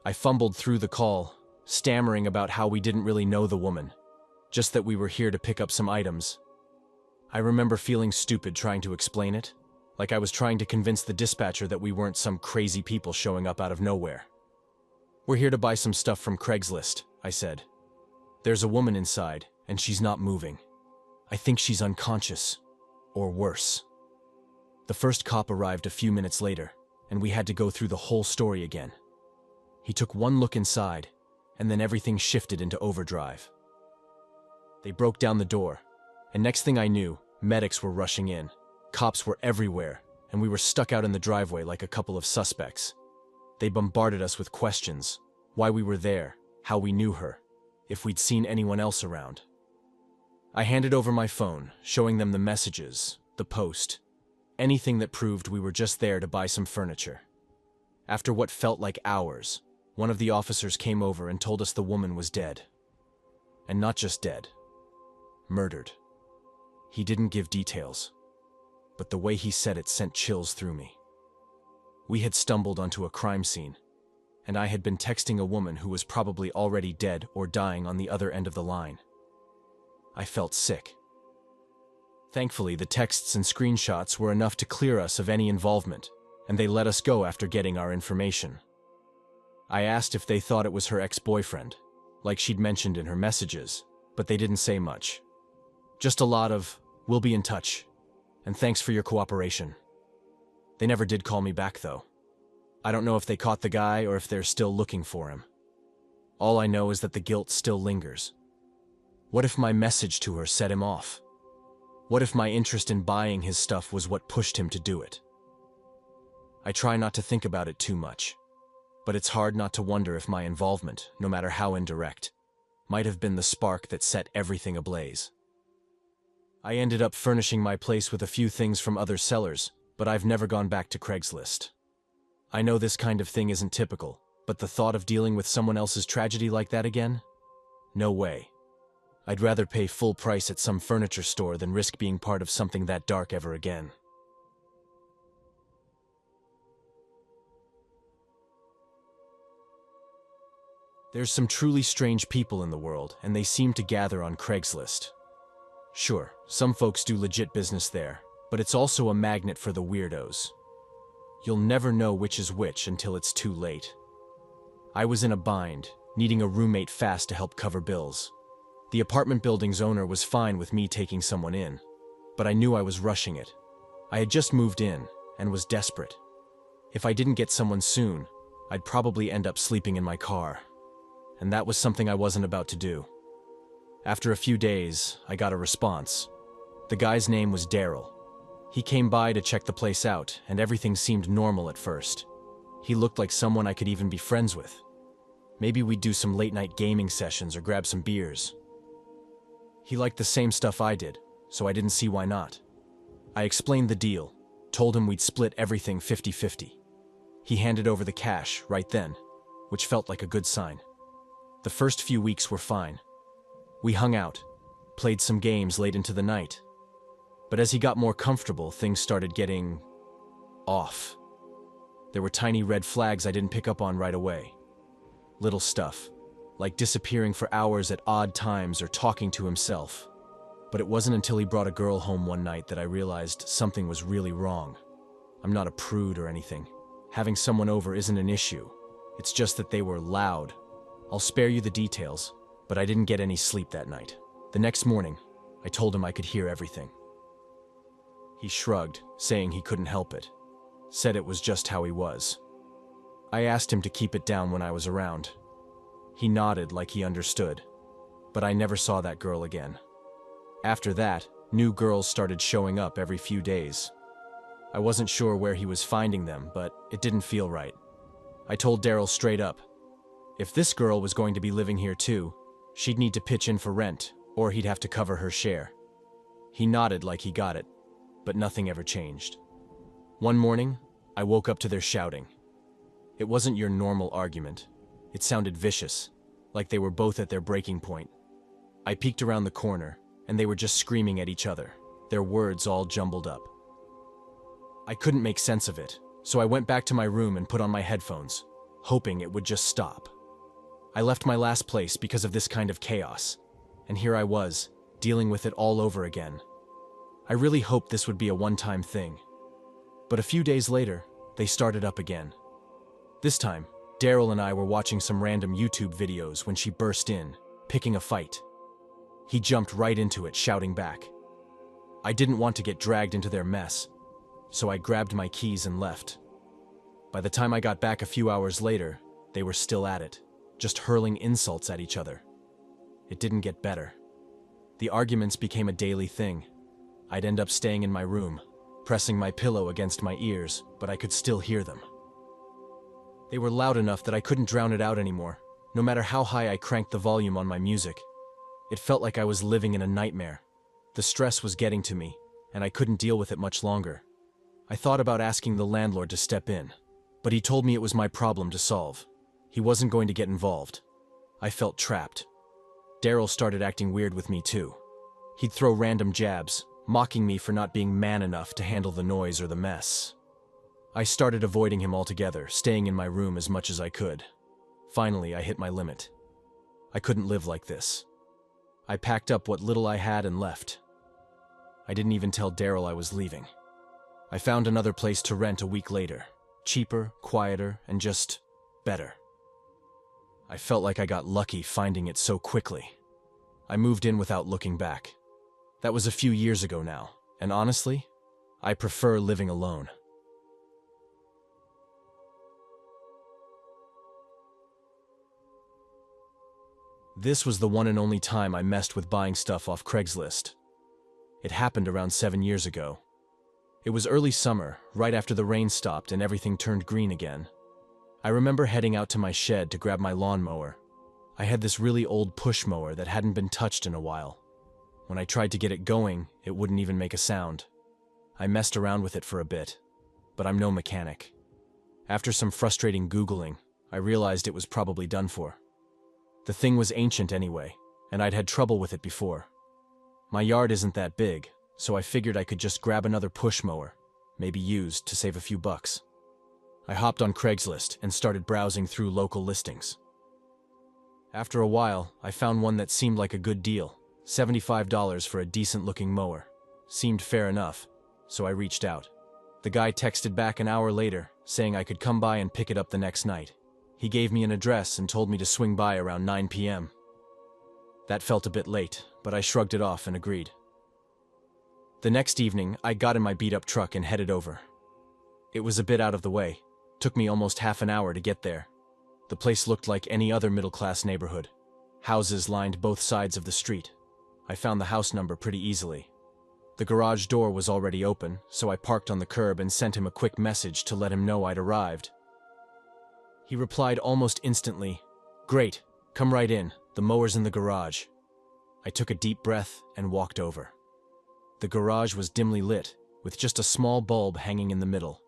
I fumbled through the call, stammering about how we didn't really know the woman, just that we were here to pick up some items. I remember feeling stupid trying to explain it, like I was trying to convince the dispatcher that we weren't some crazy people showing up out of nowhere. "We're here to buy some stuff from Craigslist," I said. "There's a woman inside, and she's not moving. I think she's unconscious, or worse." The first cop arrived a few minutes later, and we had to go through the whole story again. He took one look inside, and then everything shifted into overdrive. They broke down the door, and next thing I knew, medics were rushing in. Cops were everywhere, and we were stuck out in the driveway like a couple of suspects. They bombarded us with questions: why we were there, how we knew her, if we'd seen anyone else around. I handed over my phone, showing them the messages, the post, anything that proved we were just there to buy some furniture. After what felt like hours, one of the officers came over and told us the woman was dead. And not just dead, murdered. He didn't give details, but the way he said it sent chills through me. We had stumbled onto a crime scene, and I had been texting a woman who was probably already dead or dying on the other end of the line. I felt sick. Thankfully, the texts and screenshots were enough to clear us of any involvement, and they let us go after getting our information. I asked if they thought it was her ex-boyfriend, like she'd mentioned in her messages, but they didn't say much. Just a lot of, "We'll be in touch," and "Thanks for your cooperation." They never did call me back, though. I don't know if they caught the guy or if they're still looking for him. All I know is that the guilt still lingers. What if my message to her set him off? What if my interest in buying his stuff was what pushed him to do it? I try not to think about it too much, but it's hard not to wonder if my involvement, no matter how indirect, might have been the spark that set everything ablaze. I ended up furnishing my place with a few things from other sellers, but I've never gone back to Craigslist. I know this kind of thing isn't typical, but the thought of dealing with someone else's tragedy like that again? No way. I'd rather pay full price at some furniture store than risk being part of something that dark ever again. There's some truly strange people in the world, and they seem to gather on Craigslist. Sure, some folks do legit business there, but it's also a magnet for the weirdos. You'll never know which is which until it's too late. I was in a bind, needing a roommate fast to help cover bills. The apartment building's owner was fine with me taking someone in, but I knew I was rushing it. I had just moved in and was desperate. If I didn't get someone soon, I'd probably end up sleeping in my car. And that was something I wasn't about to do. After a few days, I got a response. The guy's name was Daryl. He came by to check the place out, and everything seemed normal at first. He looked like someone I could even be friends with. Maybe we'd do some late-night gaming sessions or grab some beers. He liked the same stuff I did, so I didn't see why not. I explained the deal, told him we'd split everything 50-50. He handed over the cash right then, which felt like a good sign. The first few weeks were fine. We hung out, played some games late into the night. But as he got more comfortable, things started getting off. There were tiny red flags I didn't pick up on right away. Little stuff, like disappearing for hours at odd times or talking to himself. But it wasn't until he brought a girl home one night that I realized something was really wrong. I'm not a prude or anything. Having someone over isn't an issue. It's just that they were loud. I'll spare you the details, but I didn't get any sleep that night. The next morning, I told him I could hear everything. He shrugged, saying he couldn't help it. Said it was just how he was. I asked him to keep it down when I was around. He nodded like he understood, but I never saw that girl again. After that, new girls started showing up every few days. I wasn't sure where he was finding them, but it didn't feel right. I told Daryl straight up, if this girl was going to be living here too, she'd need to pitch in for rent, or he'd have to cover her share. He nodded like he got it, but nothing ever changed. One morning, I woke up to their shouting. It wasn't your normal argument. It sounded vicious, like they were both at their breaking point. I peeked around the corner, and they were just screaming at each other, their words all jumbled up. I couldn't make sense of it, so I went back to my room and put on my headphones, hoping it would just stop. I left my last place because of this kind of chaos, and here I was, dealing with it all over again. I really hoped this would be a one-time thing. But a few days later, they started up again. This time, Daryl and I were watching some random YouTube videos when she burst in, picking a fight. He jumped right into it, shouting back. I didn't want to get dragged into their mess, so I grabbed my keys and left. By the time I got back a few hours later, they were still at it, just hurling insults at each other. It didn't get better. The arguments became a daily thing. I'd end up staying in my room, pressing my pillow against my ears, but I could still hear them. They were loud enough that I couldn't drown it out anymore, no matter how high I cranked the volume on my music. It felt like I was living in a nightmare. The stress was getting to me, and I couldn't deal with it much longer. I thought about asking the landlord to step in, but he told me it was my problem to solve. He wasn't going to get involved. I felt trapped. Daryl started acting weird with me too. He'd throw random jabs, mocking me for not being man enough to handle the noise or the mess. I started avoiding him altogether, staying in my room as much as I could. Finally, I hit my limit. I couldn't live like this. I packed up what little I had and left. I didn't even tell Daryl I was leaving. I found another place to rent a week later. Cheaper, quieter, and just better. I felt like I got lucky finding it so quickly. I moved in without looking back. That was a few years ago now, and honestly, I prefer living alone. This was the one and only time I messed with buying stuff off Craigslist. It happened around 7 years ago. It was early summer, right after the rain stopped and everything turned green again. I remember heading out to my shed to grab my lawnmower. I had this really old push mower that hadn't been touched in a while. When I tried to get it going, it wouldn't even make a sound. I messed around with it for a bit, but I'm no mechanic. After some frustrating Googling, I realized it was probably done for. The thing was ancient anyway, and I'd had trouble with it before. My yard isn't that big, so I figured I could just grab another push mower, maybe used, to save a few bucks. I hopped on Craigslist and started browsing through local listings. After a while, I found one that seemed like a good deal. $75 for a decent-looking mower. Seemed fair enough, so I reached out. The guy texted back an hour later, saying I could come by and pick it up the next night. He gave me an address and told me to swing by around 9 p.m. That felt a bit late, but I shrugged it off and agreed. The next evening, I got in my beat-up truck and headed over. It was a bit out of the way. Took me almost half an hour to get there. The place looked like any other middle-class neighborhood. Houses lined both sides of the street. I found the house number pretty easily. The garage door was already open, so I parked on the curb and sent him a quick message to let him know I'd arrived. He replied almost instantly, "Great, come right in, the mower's in the garage." I took a deep breath and walked over. The garage was dimly lit, with just a small bulb hanging in the middle.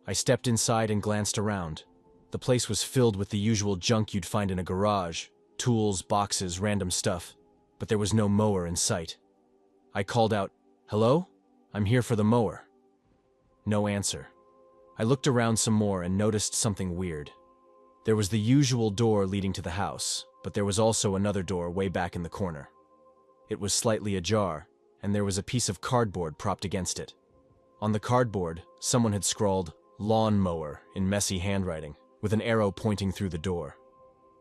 I stepped inside and glanced around. The place was filled with the usual junk you'd find in a garage: tools, boxes, random stuff, but there was no mower in sight. I called out, "Hello? I'm here for the mower." No answer. I looked around some more and noticed something weird. There was the usual door leading to the house, but there was also another door way back in the corner. It was slightly ajar, and there was a piece of cardboard propped against it. On the cardboard, someone had scrawled "lawn mower" in messy handwriting, with an arrow pointing through the door.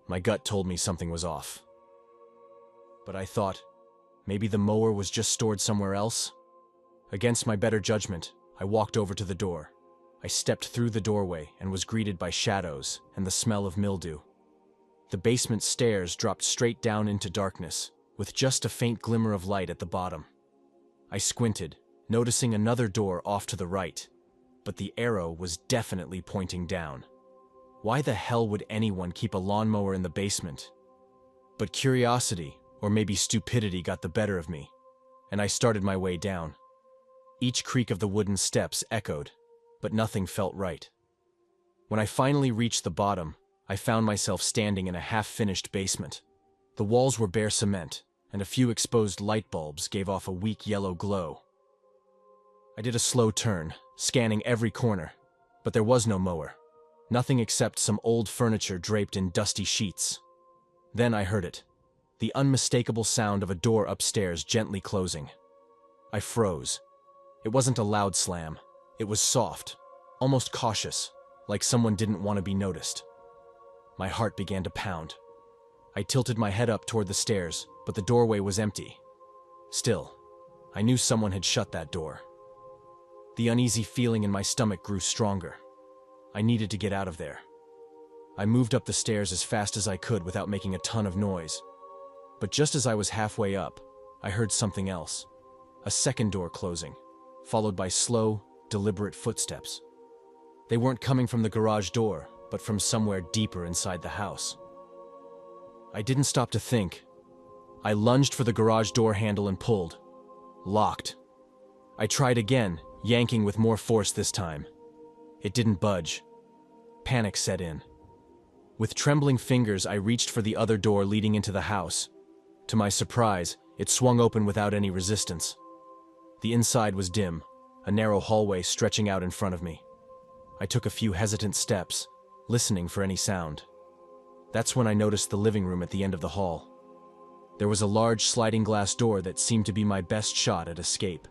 My gut told me something was off. But I thought, maybe the mower was just stored somewhere else? Against my better judgment, I walked over to the door. I stepped through the doorway and was greeted by shadows and the smell of mildew. The basement stairs dropped straight down into darkness, with just a faint glimmer of light at the bottom. I squinted, noticing another door off to the right, but the arrow was definitely pointing down. Why the hell would anyone keep a lawnmower in the basement? But curiosity, or maybe stupidity, got the better of me, and I started my way down. Each creak of the wooden steps echoed, but nothing felt right. When I finally reached the bottom, I found myself standing in a half-finished basement. The walls were bare cement, and a few exposed light bulbs gave off a weak yellow glow. I did a slow turn, scanning every corner, but there was no mower. Nothing except some old furniture draped in dusty sheets. Then I heard it, the unmistakable sound of a door upstairs gently closing. I froze. It wasn't a loud slam. It was soft, almost cautious, like someone didn't want to be noticed. My heart began to pound. I tilted my head up toward the stairs, but the doorway was empty. Still, I knew someone had shut that door. The uneasy feeling in my stomach grew stronger. I needed to get out of there. I moved up the stairs as fast as I could without making a ton of noise. But just as I was halfway up, I heard something else. A second door closing, followed by slow, deliberate footsteps. They weren't coming from the garage door, but from somewhere deeper inside the house. I didn't stop to think. I lunged for the garage door handle and pulled. Locked. I tried again, yanking with more force this time. It didn't budge. Panic set in. With trembling fingers, I reached for the other door leading into the house. To my surprise, it swung open without any resistance. The inside was dim, a narrow hallway stretching out in front of me. I took a few hesitant steps, listening for any sound. That's when I noticed the living room at the end of the hall. There was a large sliding glass door that seemed to be my best shot at escape.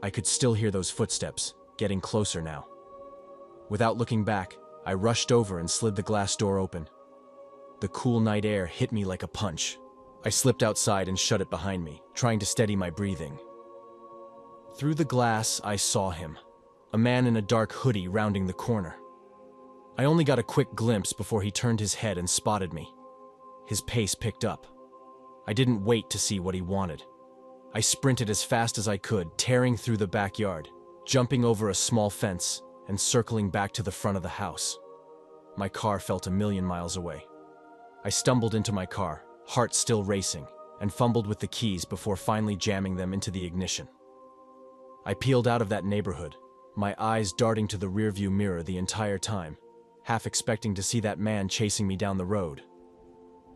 I could still hear those footsteps, getting closer now. Without looking back, I rushed over and slid the glass door open. The cool night air hit me like a punch. I slipped outside and shut it behind me, trying to steady my breathing. Through the glass, I saw him, a man in a dark hoodie rounding the corner. I only got a quick glimpse before he turned his head and spotted me. his pace picked up. I didn't wait to see what he wanted. I sprinted as fast as I could, tearing through the backyard, jumping over a small fence, and circling back to the front of the house. My car felt a million miles away. I stumbled into my car, heart still racing, and fumbled with the keys before finally jamming them into the ignition. I peeled out of that neighborhood, my eyes darting to the rearview mirror the entire time, half expecting to see that man chasing me down the road.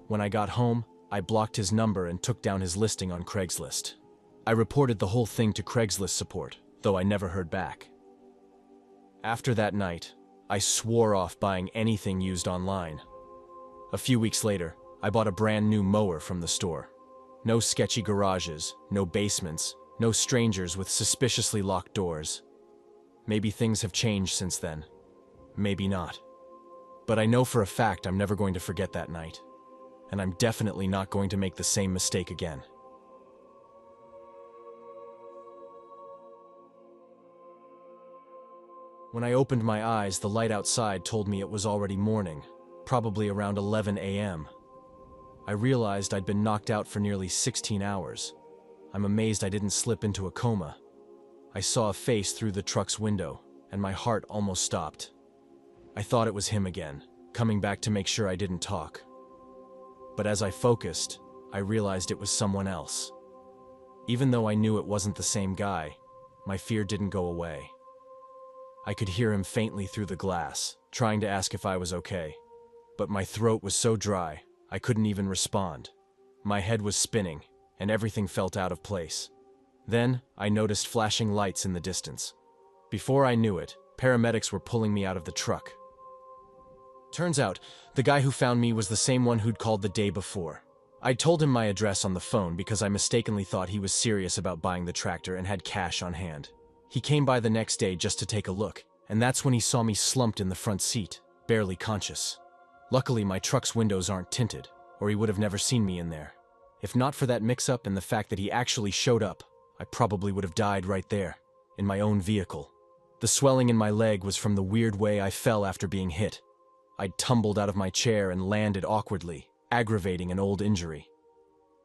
When I got home, I blocked his number and took down his listing on Craigslist. I reported the whole thing to Craigslist support, though I never heard back. After that night, I swore off buying anything used online. A few weeks later, I bought a brand new mower from the store. No sketchy garages, no basements, no strangers with suspiciously locked doors. Maybe things have changed since then. Maybe not. But I know for a fact I'm never going to forget that night. And I'm definitely not going to make the same mistake again. When I opened my eyes, the light outside told me it was already morning, probably around 11 a.m. I realized I'd been knocked out for nearly 16 hours. I'm amazed I didn't slip into a coma. I saw a face through the truck's window, and my heart almost stopped. I thought it was him again, coming back to make sure I didn't talk. But as I focused, I realized it was someone else. Even though I knew it wasn't the same guy, my fear didn't go away. I could hear him faintly through the glass, trying to ask if I was okay. But my throat was so dry, I couldn't even respond. My head was spinning, and everything felt out of place. Then, I noticed flashing lights in the distance. Before I knew it, paramedics were pulling me out of the truck. Turns out, the guy who found me was the same one who'd called the day before. I'd told him my address on the phone because I mistakenly thought he was serious about buying the tractor and had cash on hand. He came by the next day just to take a look, and that's when he saw me slumped in the front seat, barely conscious. Luckily, my truck's windows aren't tinted, or he would have never seen me in there. If not for that mix-up and the fact that he actually showed up, I probably would have died right there, in my own vehicle. The swelling in my leg was from the weird way I fell after being hit. I'd tumbled out of my chair and landed awkwardly, aggravating an old injury.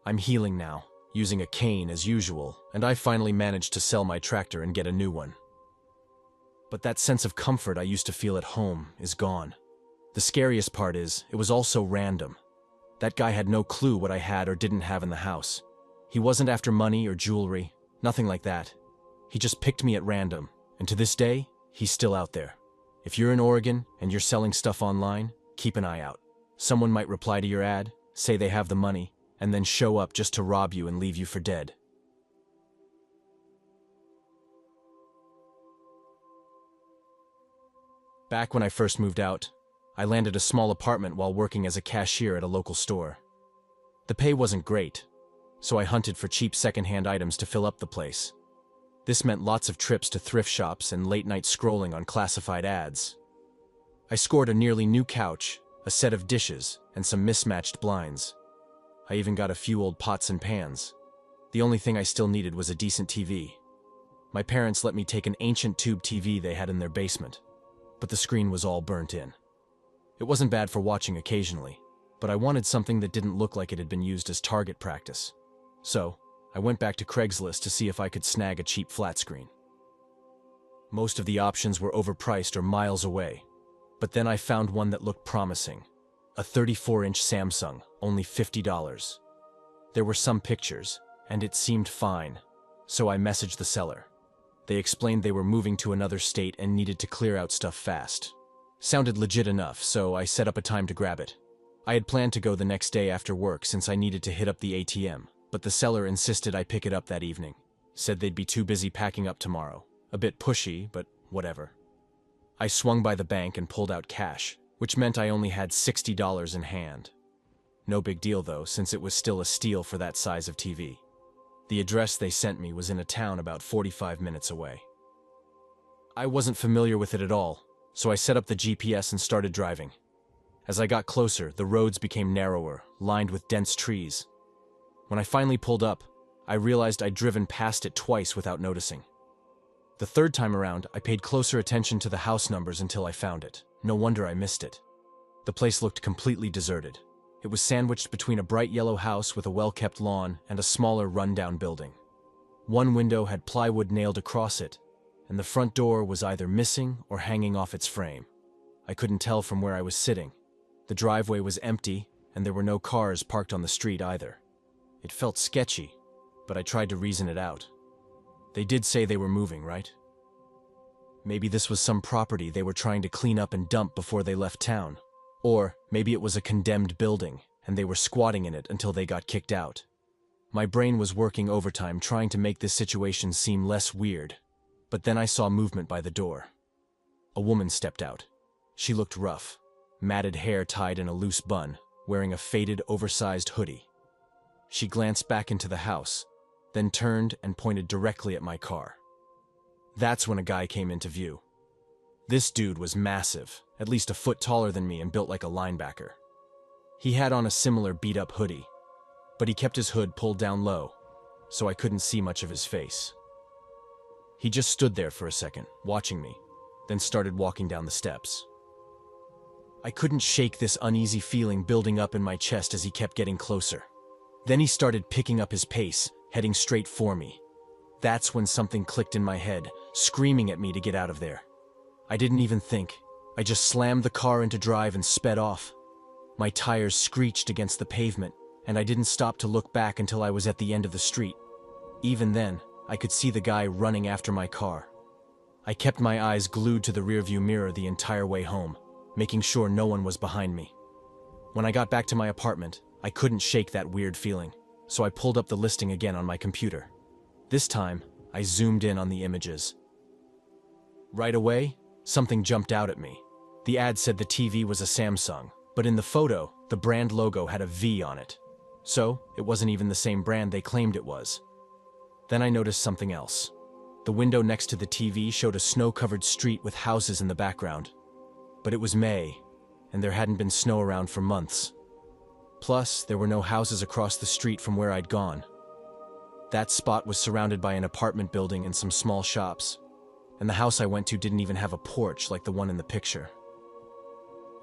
I'm healing now, using a cane as usual, and I finally managed to sell my tractor and get a new one. But that sense of comfort I used to feel at home is gone. The scariest part is, it was all so random. That guy had no clue what I had or didn't have in the house. He wasn't after money or jewelry, nothing like that. He just picked me at random, and to this day, he's still out there. If you're in Oregon and you're selling stuff online, keep an eye out. Someone might reply to your ad, say they have the money, and then show up just to rob you and leave you for dead. Back when I first moved out, I landed a small apartment while working as a cashier at a local store. The pay wasn't great, so I hunted for cheap secondhand items to fill up the place. This meant lots of trips to thrift shops and late-night scrolling on classified ads. I scored a nearly new couch, a set of dishes, and some mismatched blinds. I even got a few old pots and pans. The only thing I still needed was a decent TV. My parents let me take an ancient tube TV they had in their basement, but the screen was all burnt in. It wasn't bad for watching occasionally, but I wanted something that didn't look like it had been used as target practice. So, I went back to Craigslist to see if I could snag a cheap flat screen. Most of the options were overpriced or miles away, but then I found one that looked promising. A 34-inch Samsung, only $50. There were some pictures, and it seemed fine, so I messaged the seller. They explained they were moving to another state and needed to clear out stuff fast. Sounded legit enough, so I set up a time to grab it. I had planned to go the next day after work since I needed to hit up the ATM, but the seller insisted I pick it up that evening. Said they'd be too busy packing up tomorrow. A bit pushy, but whatever. I swung by the bank and pulled out cash, which meant I only had $60 in hand. No big deal though, since it was still a steal for that size of TV. The address they sent me was in a town about 45 minutes away. I wasn't familiar with it at all, so I set up the GPS and started driving. As I got closer, the roads became narrower, lined with dense trees. When I finally pulled up, I realized I'd driven past it twice without noticing. The third time around, I paid closer attention to the house numbers until I found it. No wonder I missed it. The place looked completely deserted. It was sandwiched between a bright yellow house with a well-kept lawn and a smaller run-down building. One window had plywood nailed across it, and the front door was either missing or hanging off its frame. I couldn't tell from where I was sitting. The driveway was empty, and there were no cars parked on the street either. It felt sketchy, but I tried to reason it out. They did say they were moving, right? Maybe this was some property they were trying to clean up and dump before they left town. Or maybe it was a condemned building, and they were squatting in it until they got kicked out. My brain was working overtime trying to make this situation seem less weird, but then I saw movement by the door. A woman stepped out. She looked rough, matted hair tied in a loose bun, wearing a faded, oversized hoodie. She glanced back into the house, then turned and pointed directly at my car. That's when a guy came into view. This dude was massive, at least a foot taller than me and built like a linebacker. He had on a similar beat-up hoodie, but he kept his hood pulled down low, so I couldn't see much of his face. He just stood there for a second, watching me, then started walking down the steps. I couldn't shake this uneasy feeling building up in my chest as he kept getting closer. Then he started picking up his pace, heading straight for me. That's when something clicked in my head, screaming at me to get out of there. I didn't even think. I just slammed the car into drive and sped off. My tires screeched against the pavement, and I didn't stop to look back until I was at the end of the street. Even then, I could see the guy running after my car. I kept my eyes glued to the rearview mirror the entire way home, making sure no one was behind me. When I got back to my apartment, I couldn't shake that weird feeling, so I pulled up the listing again on my computer. This time, I zoomed in on the images. Right away, something jumped out at me. The ad said the TV was a Samsung, but in the photo, the brand logo had a V on it. So, it wasn't even the same brand they claimed it was. Then I noticed something else. The window next to the TV showed a snow-covered street with houses in the background. But it was May, and there hadn't been snow around for months. Plus, there were no houses across the street from where I'd gone. That spot was surrounded by an apartment building and some small shops, and the house I went to didn't even have a porch like the one in the picture.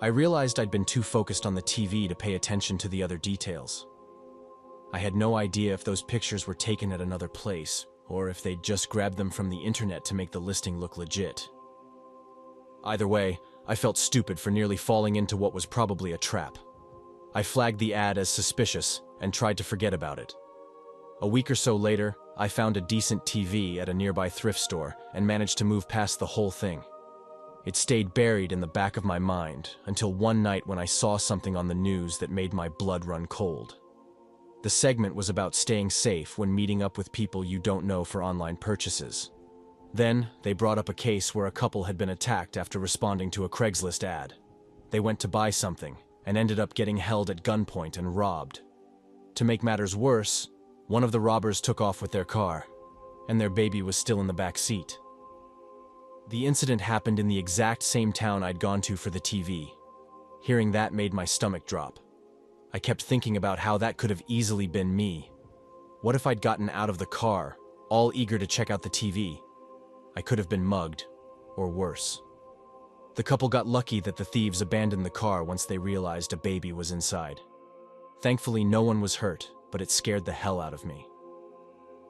I realized I'd been too focused on the TV to pay attention to the other details. I had no idea if those pictures were taken at another place, or if they'd just grabbed them from the internet to make the listing look legit. Either way, I felt stupid for nearly falling into what was probably a trap. I flagged the ad as suspicious and tried to forget about it. A week or so later, I found a decent TV at a nearby thrift store and managed to move past the whole thing. It stayed buried in the back of my mind until one night when I saw something on the news that made my blood run cold. The segment was about staying safe when meeting up with people you don't know for online purchases. Then, they brought up a case where a couple had been attacked after responding to a Craigslist ad. They went to buy something and ended up getting held at gunpoint and robbed. To make matters worse, one of the robbers took off with their car, and their baby was still in the back seat. The incident happened in the exact same town I'd gone to for the TV. Hearing that made my stomach drop. I kept thinking about how that could have easily been me. What if I'd gotten out of the car, all eager to check out the TV? I could have been mugged, or worse. The couple got lucky that the thieves abandoned the car once they realized a baby was inside. Thankfully, no one was hurt, but it scared the hell out of me.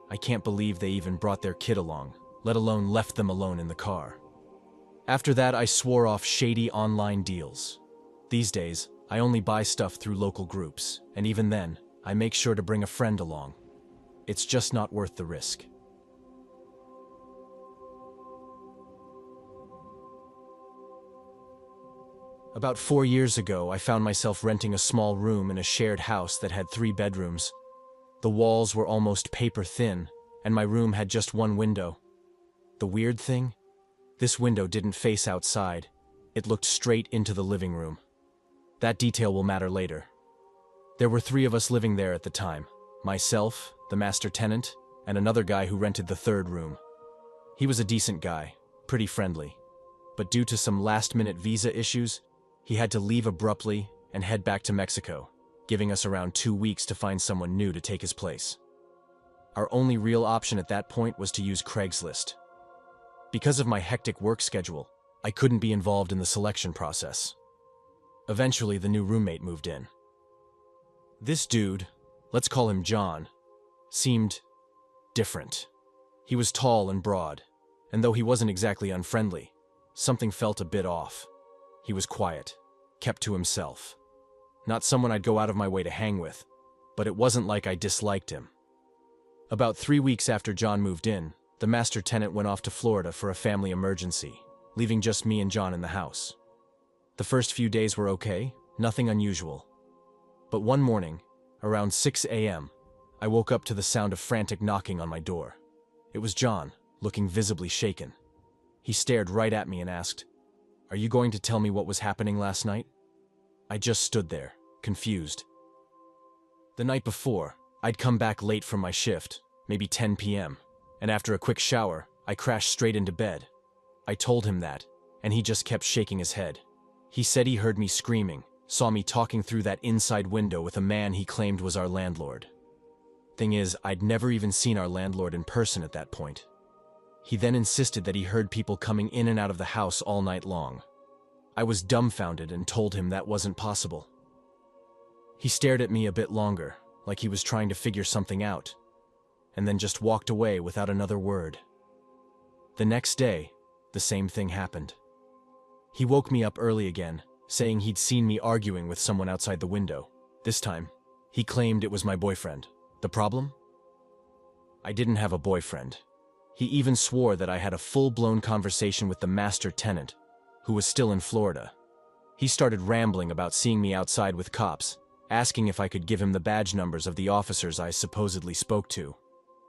I can't believe they even brought their kid along, let alone left them alone in the car. After that, I swore off shady online deals. These days, I only buy stuff through local groups, and even then, I make sure to bring a friend along. It's just not worth the risk. About 4 years ago, I found myself renting a small room in a shared house that had 3 bedrooms. The walls were almost paper thin, and my room had just one window. The weird thing? This window didn't face outside. It looked straight into the living room. That detail will matter later. There were 3 of us living there at the time. Myself, the master tenant, and another guy who rented the 3rd room. He was a decent guy, pretty friendly. But due to some last-minute visa issues, he had to leave abruptly and head back to Mexico, giving us around 2 weeks to find someone new to take his place. Our only real option at that point was to use Craigslist. Because of my hectic work schedule, I couldn't be involved in the selection process. Eventually, the new roommate moved in. This dude, let's call him John, seemed different. He was tall and broad, and though he wasn't exactly unfriendly, something felt a bit off. He was quiet, kept to himself. Not someone I'd go out of my way to hang with, but it wasn't like I disliked him. About 3 weeks after John moved in, the master tenant went off to Florida for a family emergency, leaving just me and John in the house. The first few days were okay, nothing unusual. But one morning, around 6 a.m., I woke up to the sound of frantic knocking on my door. It was John, looking visibly shaken. He stared right at me and asked, "Are you going to tell me what was happening last night?" I just stood there, confused. The night before, I'd come back late from my shift, maybe 10 p.m., and after a quick shower, I crashed straight into bed. I told him that, and he just kept shaking his head. He said he heard me screaming, saw me talking through that inside window with a man he claimed was our landlord. Thing is, I'd never even seen our landlord in person at that point. He then insisted that he heard people coming in and out of the house all night long. I was dumbfounded and told him that wasn't possible. He stared at me a bit longer, like he was trying to figure something out, and then just walked away without another word. The next day, the same thing happened. He woke me up early again, saying he'd seen me arguing with someone outside the window. This time, he claimed it was my boyfriend. The problem? I didn't have a boyfriend. He even swore that I had a full-blown conversation with the master tenant, who was still in Florida. He started rambling about seeing me outside with cops, asking if I could give him the badge numbers of the officers I supposedly spoke to.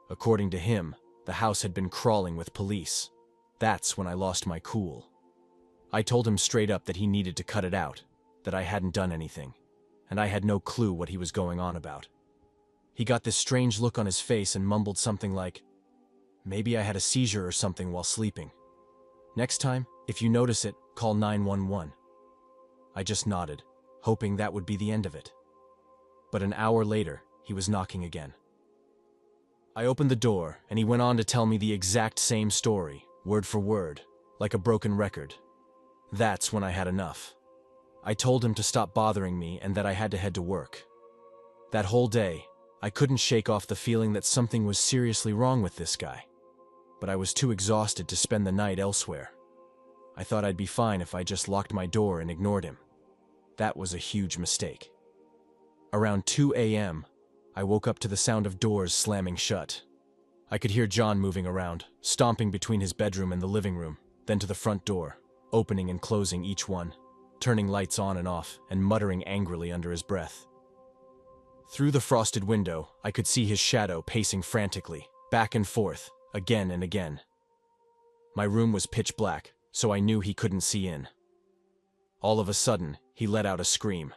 According to him, the house had been crawling with police. That's when I lost my cool. I told him straight up that he needed to cut it out, that I hadn't done anything, and I had no clue what he was going on about. He got this strange look on his face and mumbled something like, "Maybe I had a seizure or something while sleeping. Next time, if you notice it, call 911. I just nodded, hoping that would be the end of it. But an hour later, he was knocking again. I opened the door, and he went on to tell me the exact same story, word for word, like a broken record. That's when I had enough. I told him to stop bothering me and that I had to head to work. That whole day, I couldn't shake off the feeling that something was seriously wrong with this guy. But I was too exhausted to spend the night elsewhere. I thought I'd be fine if I just locked my door and ignored him. That was a huge mistake. Around 2 a.m., I woke up to the sound of doors slamming shut. I could hear John moving around, stomping between his bedroom and the living room, then to the front door, opening and closing each one, turning lights on and off, and muttering angrily under his breath. Through the frosted window, I could see his shadow pacing frantically, back and forth, again and again. My room was pitch black, so I knew he couldn't see in. All of a sudden, he let out a scream.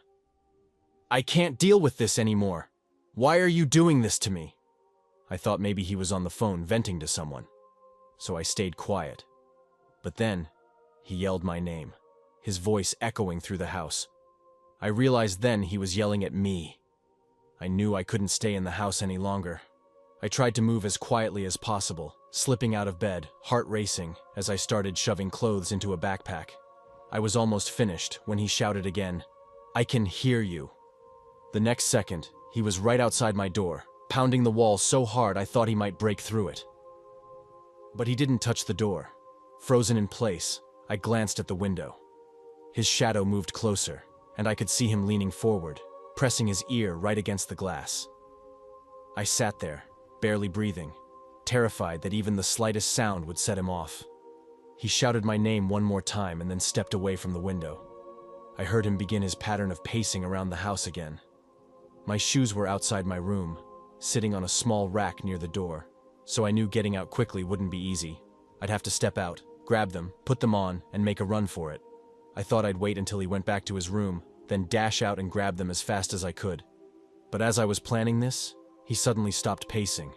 "I can't deal with this anymore. Why are you doing this to me?" I thought maybe he was on the phone venting to someone, so I stayed quiet. But then, he yelled my name, his voice echoing through the house. I realized then he was yelling at me. I knew I couldn't stay in the house any longer. I tried to move as quietly as possible, slipping out of bed, heart racing, as I started shoving clothes into a backpack. I was almost finished when he shouted again, "I can hear you." The next second, he was right outside my door, pounding the wall so hard I thought he might break through it. But he didn't touch the door. Frozen in place, I glanced at the window. His shadow moved closer, and I could see him leaning forward, pressing his ear right against the glass. I sat there, barely breathing, terrified that even the slightest sound would set him off. He shouted my name one more time and then stepped away from the window. I heard him begin his pattern of pacing around the house again. My shoes were outside my room, sitting on a small rack near the door, so I knew getting out quickly wouldn't be easy. I'd have to step out, grab them, put them on, and make a run for it. I thought I'd wait until he went back to his room, then dash out and grab them as fast as I could. But as I was planning this, he suddenly stopped pacing.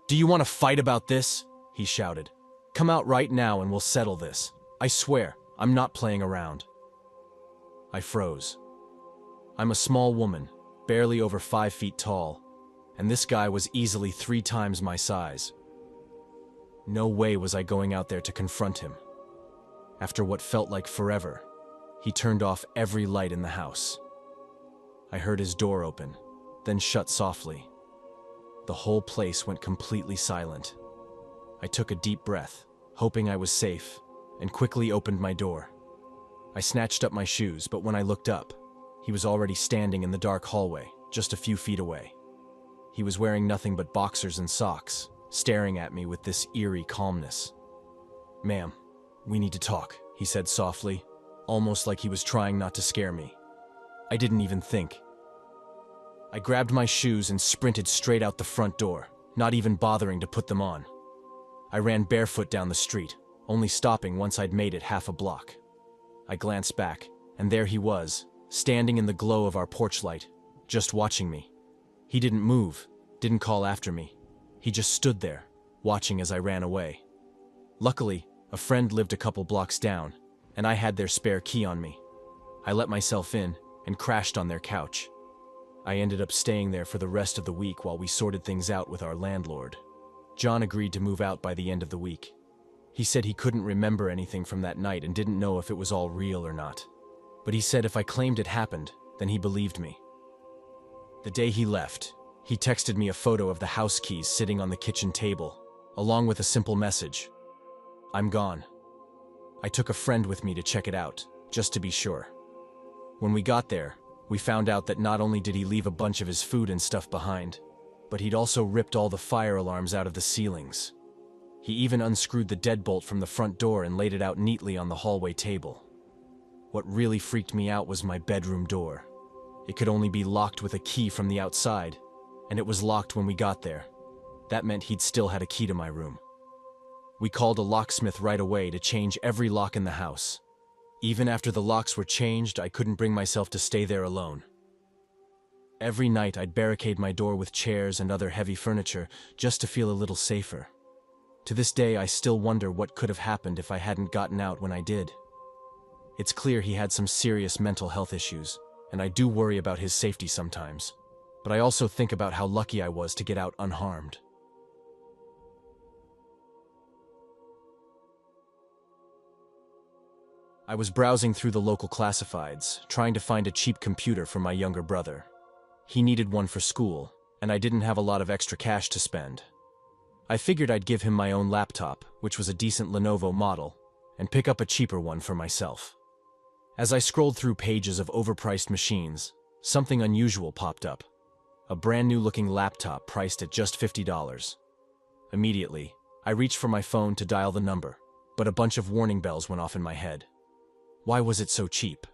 "Do you want to fight about this?" he shouted. "Come out right now and we'll settle this. I swear, I'm not playing around." I froze. I'm a small woman, barely over 5 feet tall, and this guy was easily 3 times my size. No way was I going out there to confront him. After what felt like forever, he turned off every light in the house. I heard his door open, then shut softly. The whole place went completely silent. I took a deep breath, hoping I was safe, and quickly opened my door. I snatched up my shoes, but when I looked up, he was already standing in the dark hallway, just a few feet away. He was wearing nothing but boxers and socks, staring at me with this eerie calmness. "Ma'am, we need to talk," he said softly, almost like he was trying not to scare me. I didn't even think. I grabbed my shoes and sprinted straight out the front door, not even bothering to put them on. I ran barefoot down the street, only stopping once I'd made it half a block. I glanced back, and there he was, standing in the glow of our porch light, just watching me. He didn't move, didn't call after me. He just stood there, watching as I ran away. Luckily, a friend lived a couple blocks down, and I had their spare key on me. I let myself in and crashed on their couch. I ended up staying there for the rest of the week while we sorted things out with our landlord. John agreed to move out by the end of the week. He said he couldn't remember anything from that night and didn't know if it was all real or not. But he said if I claimed it happened, then he believed me. The day he left, he texted me a photo of the house keys sitting on the kitchen table, along with a simple message: "I'm gone." I took a friend with me to check it out, just to be sure. When we got there, we found out that not only did he leave a bunch of his food and stuff behind, but he'd also ripped all the fire alarms out of the ceilings. He even unscrewed the deadbolt from the front door and laid it out neatly on the hallway table. What really freaked me out was my bedroom door. It could only be locked with a key from the outside, and it was locked when we got there. That meant he'd still had a key to my room. We called a locksmith right away to change every lock in the house. Even after the locks were changed, I couldn't bring myself to stay there alone. Every night I'd barricade my door with chairs and other heavy furniture just to feel a little safer. To this day, I still wonder what could have happened if I hadn't gotten out when I did. It's clear he had some serious mental health issues, and I do worry about his safety sometimes. But I also think about how lucky I was to get out unharmed. I was browsing through the local classifieds, trying to find a cheap computer for my younger brother. He needed one for school, and I didn't have a lot of extra cash to spend. I figured I'd give him my own laptop, which was a decent Lenovo model, and pick up a cheaper one for myself. As I scrolled through pages of overpriced machines, something unusual popped up. A brand new looking laptop priced at just $50. Immediately, I reached for my phone to dial the number, but a bunch of warning bells went off in my head. Why was it so cheap?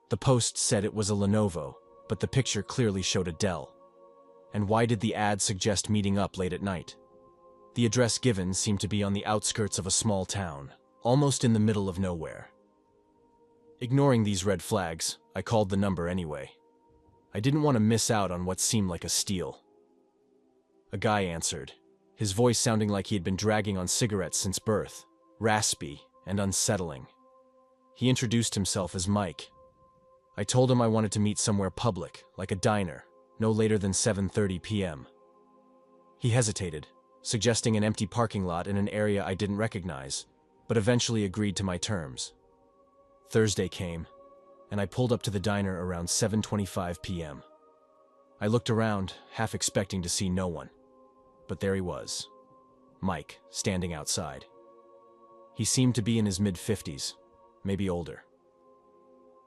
The post said it was a Lenovo, but the picture clearly showed a Dell. And why did the ad suggest meeting up late at night? The address given seemed to be on the outskirts of a small town, almost in the middle of nowhere. Ignoring these red flags, I called the number anyway. I didn't want to miss out on what seemed like a steal. A guy answered, his voice sounding like he had been dragging on cigarettes since birth, raspy and unsettling. He introduced himself as Mike. I told him I wanted to meet somewhere public, like a diner, no later than 7:30 p.m. He hesitated, suggesting an empty parking lot in an area I didn't recognize, but eventually agreed to my terms. Thursday came, and I pulled up to the diner around 7:25 p.m. I looked around, half expecting to see no one. But there he was, Mike, standing outside. He seemed to be in his mid-50s, maybe older.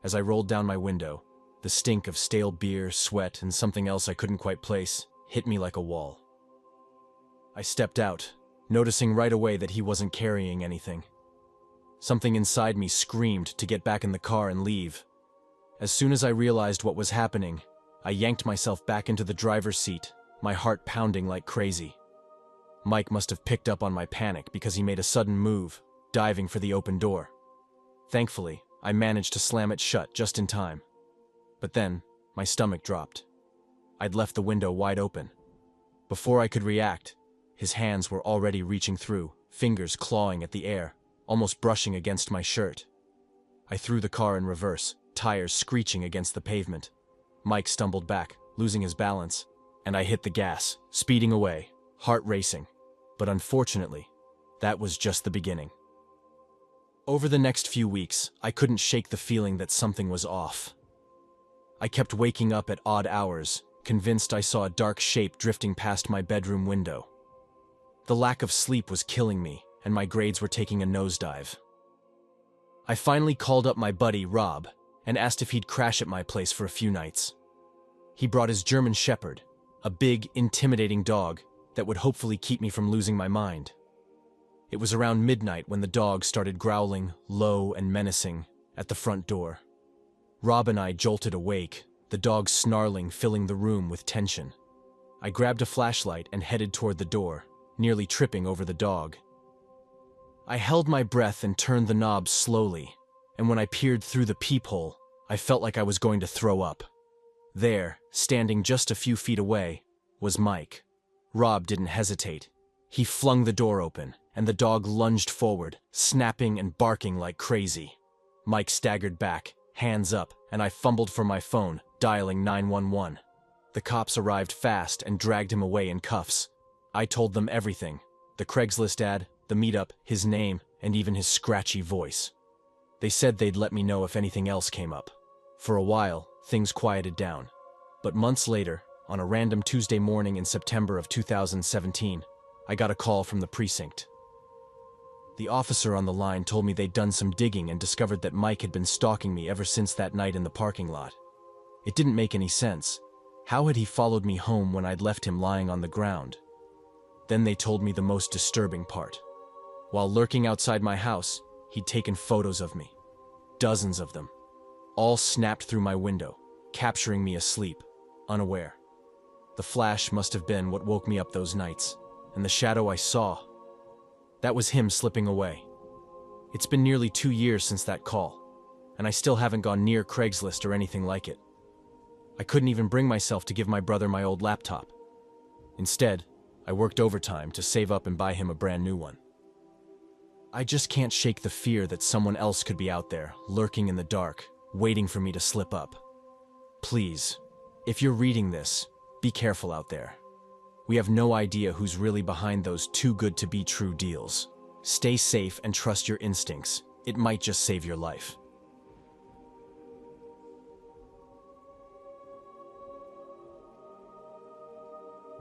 As I rolled down my window, the stink of stale beer, sweat, and something else I couldn't quite place hit me like a wall. I stepped out, noticing right away that he wasn't carrying anything. Something inside me screamed to get back in the car and leave. As soon as I realized what was happening, I yanked myself back into the driver's seat, my heart pounding like crazy. Mike must have picked up on my panic because he made a sudden move, diving for the open door. Thankfully, I managed to slam it shut just in time. But then, my stomach dropped. I'd left the window wide open. Before I could react, his hands were already reaching through, fingers clawing at the air, almost brushing against my shirt. I threw the car in reverse, tires screeching against the pavement. Mike stumbled back, losing his balance, and I hit the gas, speeding away, heart racing. But unfortunately, that was just the beginning. Over the next few weeks, I couldn't shake the feeling that something was off. I kept waking up at odd hours, convinced I saw a dark shape drifting past my bedroom window. The lack of sleep was killing me, and my grades were taking a nosedive. I finally called up my buddy, Rob, and asked if he'd crash at my place for a few nights. He brought his German Shepherd, a big, intimidating dog that would hopefully keep me from losing my mind. It was around midnight when the dog started growling, low and menacing, at the front door. Rob and I jolted awake, the dog snarling, filling the room with tension. I grabbed a flashlight and headed toward the door, nearly tripping over the dog. I held my breath and turned the knob slowly, and when I peered through the peephole, I felt like I was going to throw up. There, standing just a few feet away, was Mike. Rob didn't hesitate. He flung the door open, and the dog lunged forward, snapping and barking like crazy. Mike staggered back, hands up, and I fumbled for my phone, dialing 911. The cops arrived fast and dragged him away in cuffs. I told them everything: the Craigslist ad, the meetup, his name, and even his scratchy voice. They said they'd let me know if anything else came up. For a while, things quieted down. But months later, on a random Tuesday morning in September of 2017, I got a call from the precinct. The officer on the line told me they'd done some digging and discovered that Mike had been stalking me ever since that night in the parking lot. It didn't make any sense. How had he followed me home when I'd left him lying on the ground? Then they told me the most disturbing part. While lurking outside my house, he'd taken photos of me. Dozens of them. All snapped through my window, capturing me asleep, unaware. The flash must have been what woke me up those nights, and the shadow I saw, that was him slipping away. It's been nearly 2 years since that call, and I still haven't gone near Craigslist or anything like it. I couldn't even bring myself to give my brother my old laptop. Instead, I worked overtime to save up and buy him a brand new one. I just can't shake the fear that someone else could be out there, lurking in the dark, waiting for me to slip up. Please, if you're reading this, be careful out there. We have no idea who's really behind those too-good-to-be-true deals. Stay safe and trust your instincts. It might just save your life.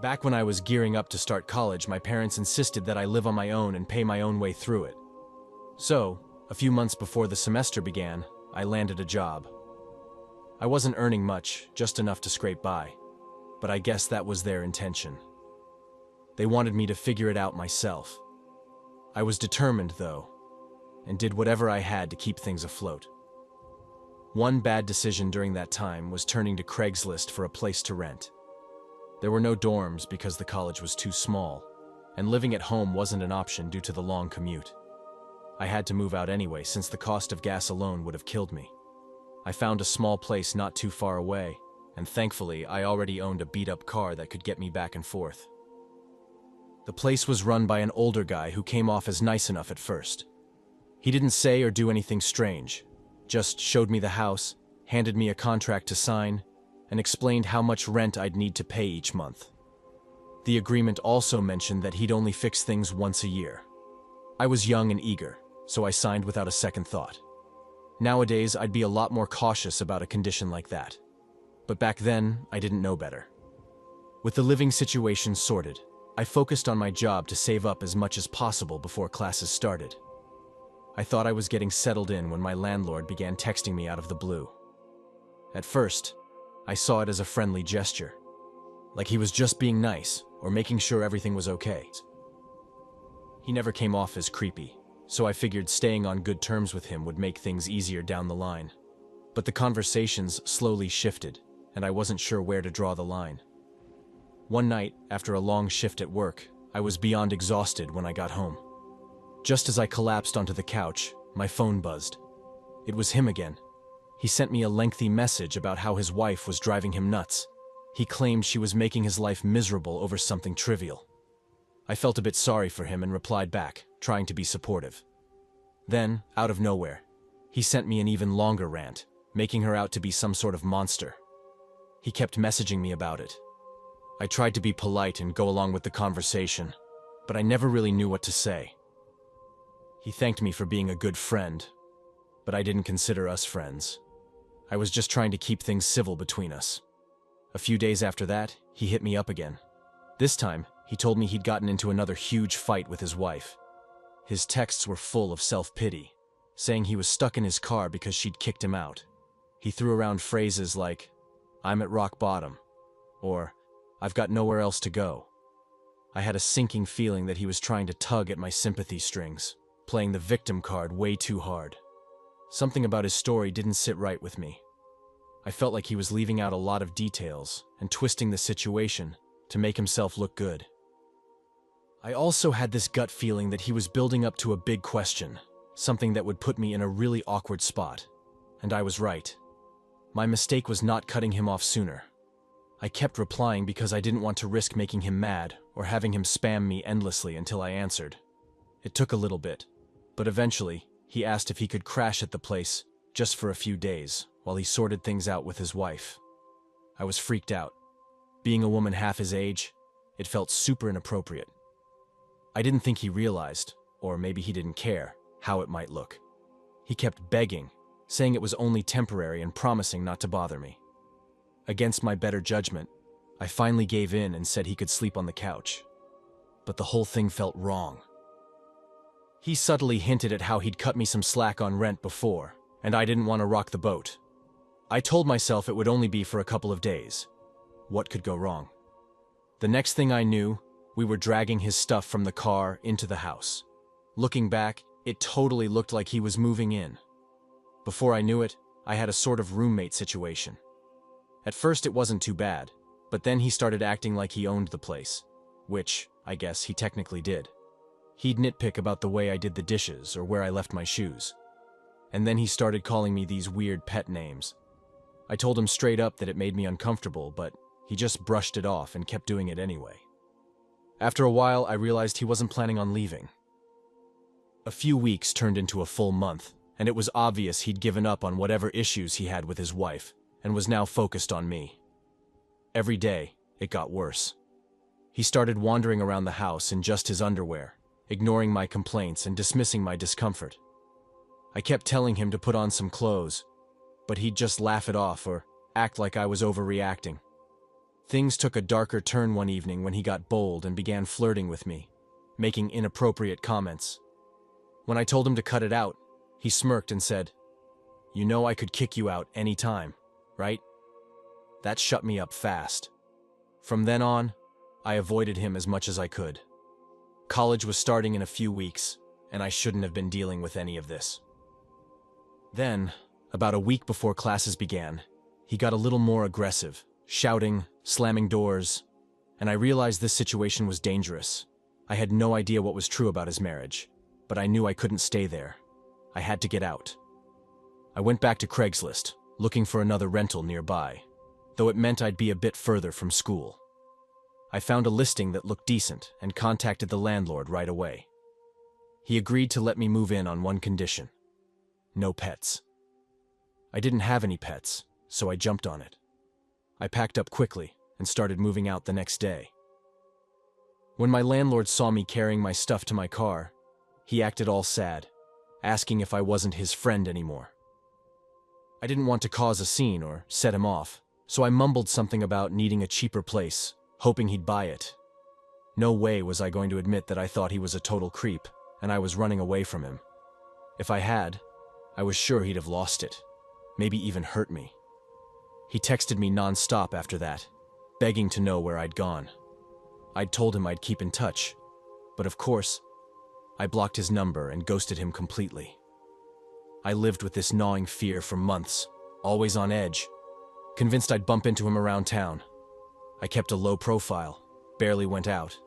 Back when I was gearing up to start college, my parents insisted that I live on my own and pay my own way through it. So, a few months before the semester began, I landed a job. I wasn't earning much, just enough to scrape by, but I guess that was their intention. They wanted me to figure it out myself. I was determined, though, and did whatever I had to keep things afloat. One bad decision during that time was turning to Craigslist for a place to rent. There were no dorms because the college was too small, and living at home wasn't an option due to the long commute. I had to move out anyway, since the cost of gas alone would have killed me. I found a small place not too far away, and thankfully I already owned a beat-up car that could get me back and forth. The place was run by an older guy who came off as nice enough at first. He didn't say or do anything strange, just showed me the house, handed me a contract to sign, and explained how much rent I'd need to pay each month. The agreement also mentioned that he'd only fix things once a year. I was young and eager, so I signed without a second thought. Nowadays, I'd be a lot more cautious about a condition like that. But back then, I didn't know better. With the living situation sorted, I focused on my job to save up as much as possible before classes started. I thought I was getting settled in when my landlord began texting me out of the blue. At first, I saw it as a friendly gesture, like he was just being nice or making sure everything was okay. He never came off as creepy, so I figured staying on good terms with him would make things easier down the line. But the conversations slowly shifted, and I wasn't sure where to draw the line. One night, after a long shift at work, I was beyond exhausted when I got home. Just as I collapsed onto the couch, my phone buzzed. It was him again. He sent me a lengthy message about how his wife was driving him nuts. He claimed she was making his life miserable over something trivial. I felt a bit sorry for him and replied back, trying to be supportive. Then, out of nowhere, he sent me an even longer rant, making her out to be some sort of monster. He kept messaging me about it. I tried to be polite and go along with the conversation, but I never really knew what to say. He thanked me for being a good friend, but I didn't consider us friends. I was just trying to keep things civil between us. A few days after that, he hit me up again. This time, he told me he'd gotten into another huge fight with his wife. His texts were full of self-pity, saying he was stuck in his car because she'd kicked him out. He threw around phrases like, "I'm at rock bottom," or "I've got nowhere else to go." I had a sinking feeling that he was trying to tug at my sympathy strings, playing the victim card way too hard. Something about his story didn't sit right with me. I felt like he was leaving out a lot of details and twisting the situation to make himself look good. I also had this gut feeling that he was building up to a big question, something that would put me in a really awkward spot. And I was right. My mistake was not cutting him off sooner. I kept replying because I didn't want to risk making him mad or having him spam me endlessly until I answered. It took a little bit, but eventually he asked if he could crash at the place just for a few days while he sorted things out with his wife. I was freaked out. Being a woman half his age, it felt super inappropriate. I didn't think he realized, or maybe he didn't care, how it might look. He kept begging, saying it was only temporary and promising not to bother me. Against my better judgment, I finally gave in and said he could sleep on the couch. But the whole thing felt wrong. He subtly hinted at how he'd cut me some slack on rent before, and I didn't want to rock the boat. I told myself it would only be for a couple of days. What could go wrong? The next thing I knew, we were dragging his stuff from the car into the house. Looking back, it totally looked like he was moving in. Before I knew it, I had a sort of roommate situation. At first it wasn't too bad, but then he started acting like he owned the place, which, I guess, he technically did. He'd nitpick about the way I did the dishes or where I left my shoes. And then he started calling me these weird pet names. I told him straight up that it made me uncomfortable, but he just brushed it off and kept doing it anyway. After a while, I realized he wasn't planning on leaving. A few weeks turned into a full month, and it was obvious he'd given up on whatever issues he had with his wife and was now focused on me. Every day, it got worse. He started wandering around the house in just his underwear, ignoring my complaints and dismissing my discomfort. I kept telling him to put on some clothes, but he'd just laugh it off or act like I was overreacting. Things took a darker turn one evening when he got bold and began flirting with me, making inappropriate comments. When I told him to cut it out, he smirked and said, "You know I could kick you out any time, right?" That shut me up fast. From then on, I avoided him as much as I could. College was starting in a few weeks, and I shouldn't have been dealing with any of this. Then, about a week before classes began, he got a little more aggressive, shouting, slamming doors, and I realized this situation was dangerous. I had no idea what was true about his marriage, but I knew I couldn't stay there. I had to get out. I went back to Craigslist, looking for another rental nearby, though it meant I'd be a bit further from school. I found a listing that looked decent and contacted the landlord right away. He agreed to let me move in on one condition: no pets. I didn't have any pets, so I jumped on it. I packed up quickly and started moving out the next day. When my landlord saw me carrying my stuff to my car, he acted all sad, asking if I wasn't his friend anymore. I didn't want to cause a scene or set him off, so I mumbled something about needing a cheaper place, hoping he'd buy it. No way was I going to admit that I thought he was a total creep, and I was running away from him. If I had, I was sure he'd have lost it, maybe even hurt me. He texted me non-stop after that, begging to know where I'd gone. I'd told him I'd keep in touch, but of course, I blocked his number and ghosted him completely. I lived with this gnawing fear for months, always on edge, convinced I'd bump into him around town. I kept a low profile, barely went out,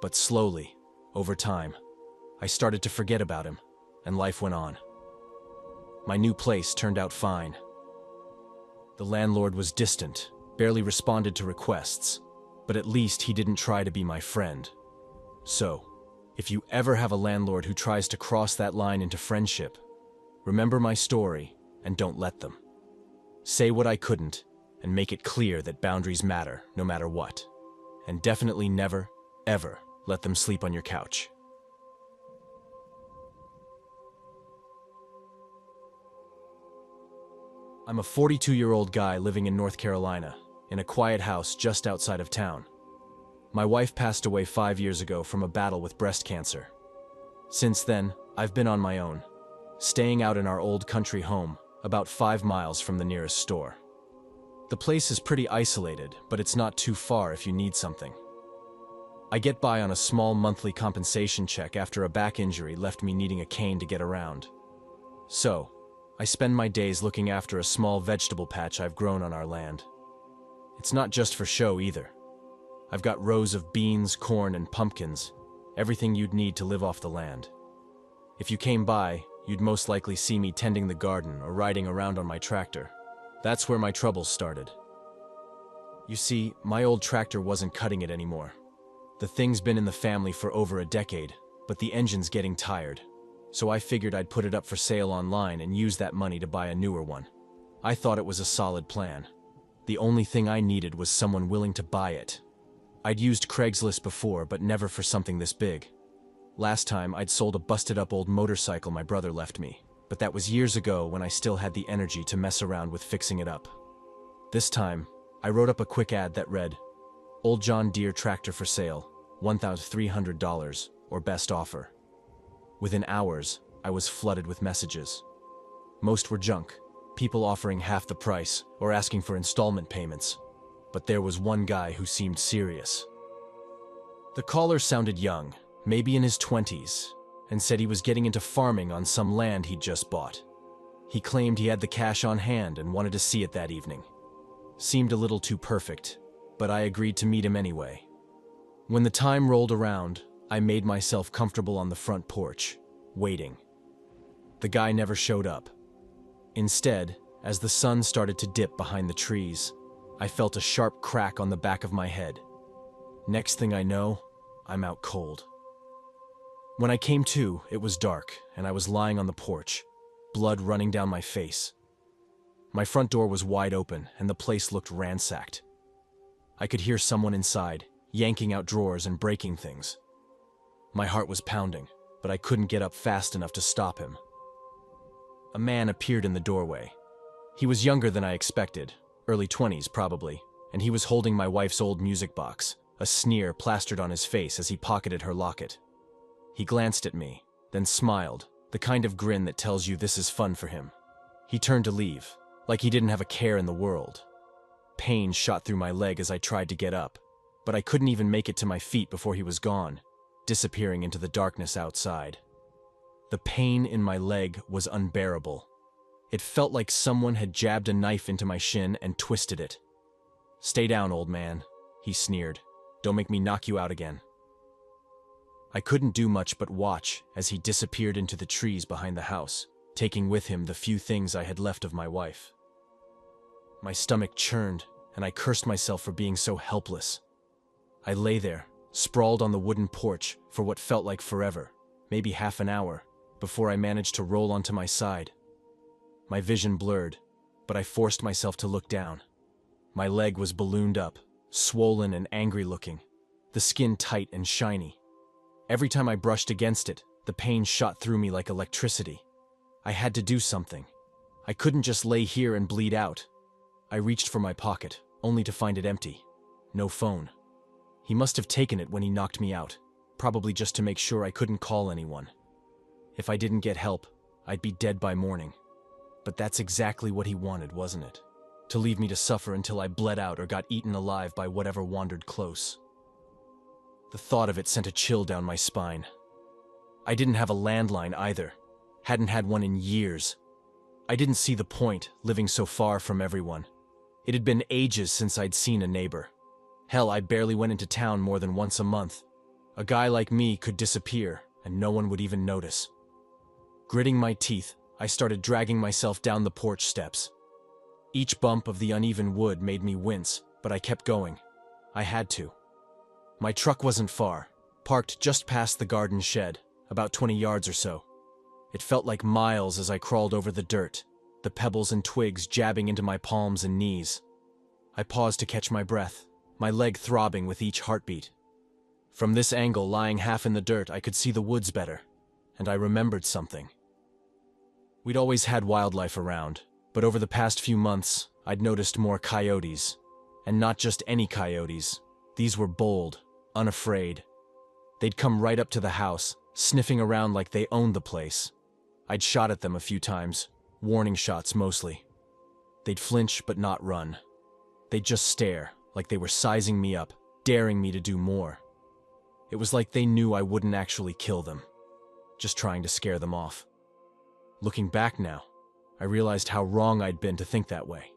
but slowly, over time, I started to forget about him, and life went on. My new place turned out fine. The landlord was distant, barely responded to requests, but at least he didn't try to be my friend. So, if you ever have a landlord who tries to cross that line into friendship, remember my story and don't let them. Say what I couldn't and make it clear that boundaries matter no matter what. And definitely never, ever let them sleep on your couch. I'm a 42-year-old guy living in North Carolina, in a quiet house just outside of town. My wife passed away 5 years ago from a battle with breast cancer. Since then, I've been on my own, staying out in our old country home, about 5 miles from the nearest store. The place is pretty isolated, but it's not too far if you need something. I get by on a small monthly compensation check after a back injury left me needing a cane to get around. So, I spend my days looking after a small vegetable patch I've grown on our land. It's not just for show either. I've got rows of beans, corn, and pumpkins, everything you'd need to live off the land. If you came by, you'd most likely see me tending the garden or riding around on my tractor. That's where my troubles started. You see, my old tractor wasn't cutting it anymore. The thing's been in the family for over a decade, but the engine's getting tired. So I figured I'd put it up for sale online and use that money to buy a newer one. I thought it was a solid plan. The only thing I needed was someone willing to buy it. I'd used Craigslist before, but never for something this big. Last time, I'd sold a busted-up old motorcycle my brother left me, but that was years ago when I still had the energy to mess around with fixing it up. This time, I wrote up a quick ad that read, "Old John Deere tractor for sale, $1,300, or best offer." Within hours, I was flooded with messages. Most were junk, people offering half the price or asking for installment payments. But there was one guy who seemed serious. The caller sounded young, maybe in his 20s, and said he was getting into farming on some land he'd just bought. He claimed he had the cash on hand and wanted to see it that evening. Seemed a little too perfect, but I agreed to meet him anyway. When the time rolled around, I made myself comfortable on the front porch, waiting. The guy never showed up. Instead, as the sun started to dip behind the trees, I felt a sharp crack on the back of my head. Next thing I know, I'm out cold. When I came to, it was dark, and I was lying on the porch, blood running down my face. My front door was wide open, and the place looked ransacked. I could hear someone inside, yanking out drawers and breaking things. My heart was pounding, but I couldn't get up fast enough to stop him. A man appeared in the doorway. He was younger than I expected, early 20s probably, and he was holding my wife's old music box, a sneer plastered on his face as he pocketed her locket. He glanced at me, then smiled, the kind of grin that tells you this is fun for him. He turned to leave, like he didn't have a care in the world. Pain shot through my leg as I tried to get up, but I couldn't even make it to my feet before he was gone, disappearing into the darkness outside. The pain in my leg was unbearable. It felt like someone had jabbed a knife into my shin and twisted it. "Stay down, old man," he sneered. "Don't make me knock you out again." I couldn't do much but watch as he disappeared into the trees behind the house, taking with him the few things I had left of my wife. My stomach churned, and I cursed myself for being so helpless. I lay there, sprawled on the wooden porch for what felt like forever, maybe half an hour, before I managed to roll onto my side. My vision blurred, but I forced myself to look down. My leg was ballooned up, swollen and angry looking, the skin tight and shiny. Every time I brushed against it, the pain shot through me like electricity. I had to do something. I couldn't just lay here and bleed out. I reached for my pocket, only to find it empty. No phone. He must have taken it when he knocked me out, probably just to make sure I couldn't call anyone. If I didn't get help, I'd be dead by morning. But that's exactly what he wanted, wasn't it? To leave me to suffer until I bled out or got eaten alive by whatever wandered close. The thought of it sent a chill down my spine. I didn't have a landline either. Hadn't had one in years. I didn't see the point, living so far from everyone. It had been ages since I'd seen a neighbor. Hell, I barely went into town more than once a month. A guy like me could disappear, and no one would even notice. Gritting my teeth, I started dragging myself down the porch steps. Each bump of the uneven wood made me wince, but I kept going. I had to. My truck wasn't far, parked just past the garden shed, about 20 yards or so. It felt like miles as I crawled over the dirt, the pebbles and twigs jabbing into my palms and knees. I paused to catch my breath, my leg throbbing with each heartbeat. From this angle, lying half in the dirt, I could see the woods better, and I remembered something. We'd always had wildlife around, but over the past few months, I'd noticed more coyotes, And not just any coyotes. These were bold, unafraid. They'd come right up to the house, sniffing around like they owned the place. I'd shot at them a few times, warning shots mostly. They'd flinch but not run. They'd just stare, like they were sizing me up, daring me to do more. It was like they knew I wouldn't actually kill them, just trying to scare them off. Looking back now, I realized how wrong I'd been to think that way.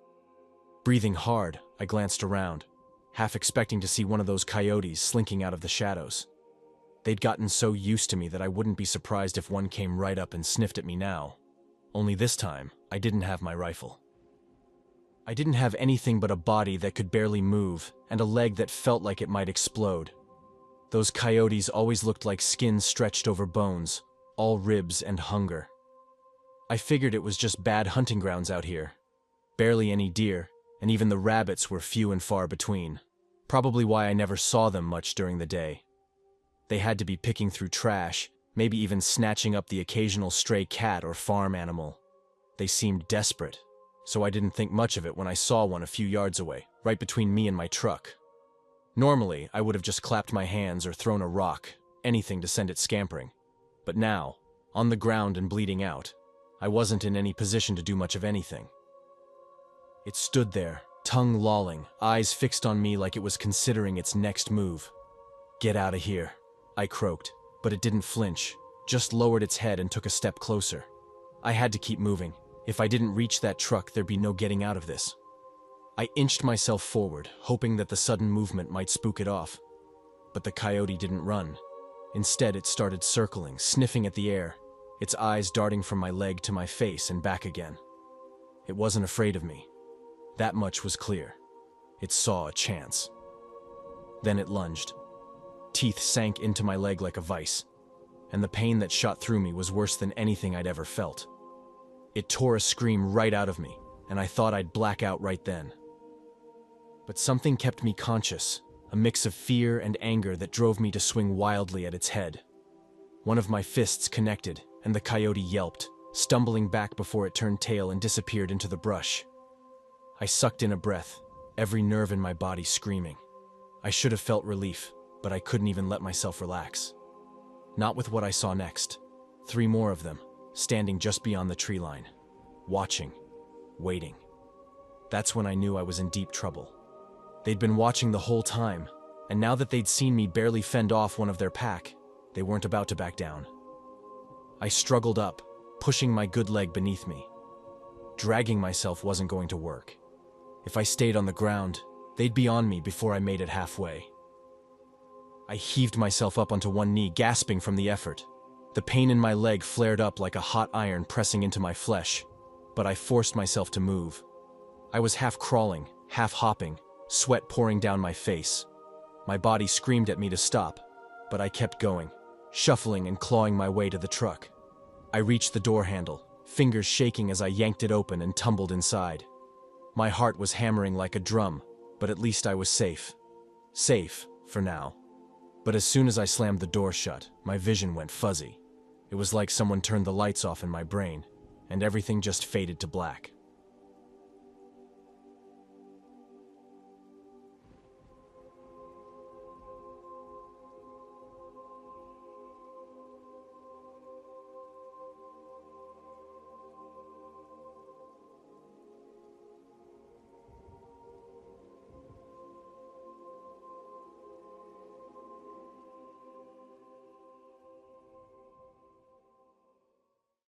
Breathing hard, I glanced around, half expecting to see one of those coyotes slinking out of the shadows. They'd gotten so used to me that I wouldn't be surprised if one came right up and sniffed at me now. Only this time, I didn't have my rifle. I didn't have anything but a body that could barely move and a leg that felt like it might explode. Those coyotes always looked like skin stretched over bones, all ribs and hunger. I figured it was just bad hunting grounds out here. Barely any deer, and even the rabbits were few and far between. Probably why I never saw them much during the day. They had to be picking through trash, maybe even snatching up the occasional stray cat or farm animal. They seemed desperate, so I didn't think much of it when I saw one a few yards away, right between me and my truck. Normally, I would have just clapped my hands or thrown a rock, anything to send it scampering. But now, on the ground and bleeding out, I wasn't in any position to do much of anything. It stood there, tongue lolling, eyes fixed on me like it was considering its next move. "Get out of here," I croaked, but it didn't flinch, just lowered its head and took a step closer. I had to keep moving. If I didn't reach that truck, there'd be no getting out of this. I inched myself forward, hoping that the sudden movement might spook it off. But the coyote didn't run. Instead, it started circling, sniffing at the air, its eyes darting from my leg to my face and back again. It wasn't afraid of me. That much was clear. It saw a chance. Then it lunged. Teeth sank into my leg like a vice, and the pain that shot through me was worse than anything I'd ever felt. It tore a scream right out of me, and I thought I'd black out right then. But something kept me conscious, a mix of fear and anger that drove me to swing wildly at its head. One of my fists connected, and the coyote yelped, stumbling back before it turned tail and disappeared into the brush. I sucked in a breath, every nerve in my body screaming. I should have felt relief, but I couldn't even let myself relax. Not with what I saw next. 3 more of them, standing just beyond the tree line, watching, waiting. That's when I knew I was in deep trouble. They'd been watching the whole time, and now that they'd seen me barely fend off one of their pack, they weren't about to back down. I struggled up, pushing my good leg beneath me. Dragging myself wasn't going to work. If I stayed on the ground, they'd be on me before I made it halfway. I heaved myself up onto one knee, gasping from the effort. The pain in my leg flared up like a hot iron pressing into my flesh, but I forced myself to move. I was half crawling, half hopping, sweat pouring down my face. My body screamed at me to stop, but I kept going, shuffling and clawing my way to the truck. I reached the door handle, fingers shaking as I yanked it open and tumbled inside. My heart was hammering like a drum, but at least I was safe. Safe, for now. But as soon as I slammed the door shut, my vision went fuzzy. It was like someone turned the lights off in my brain, and everything just faded to black.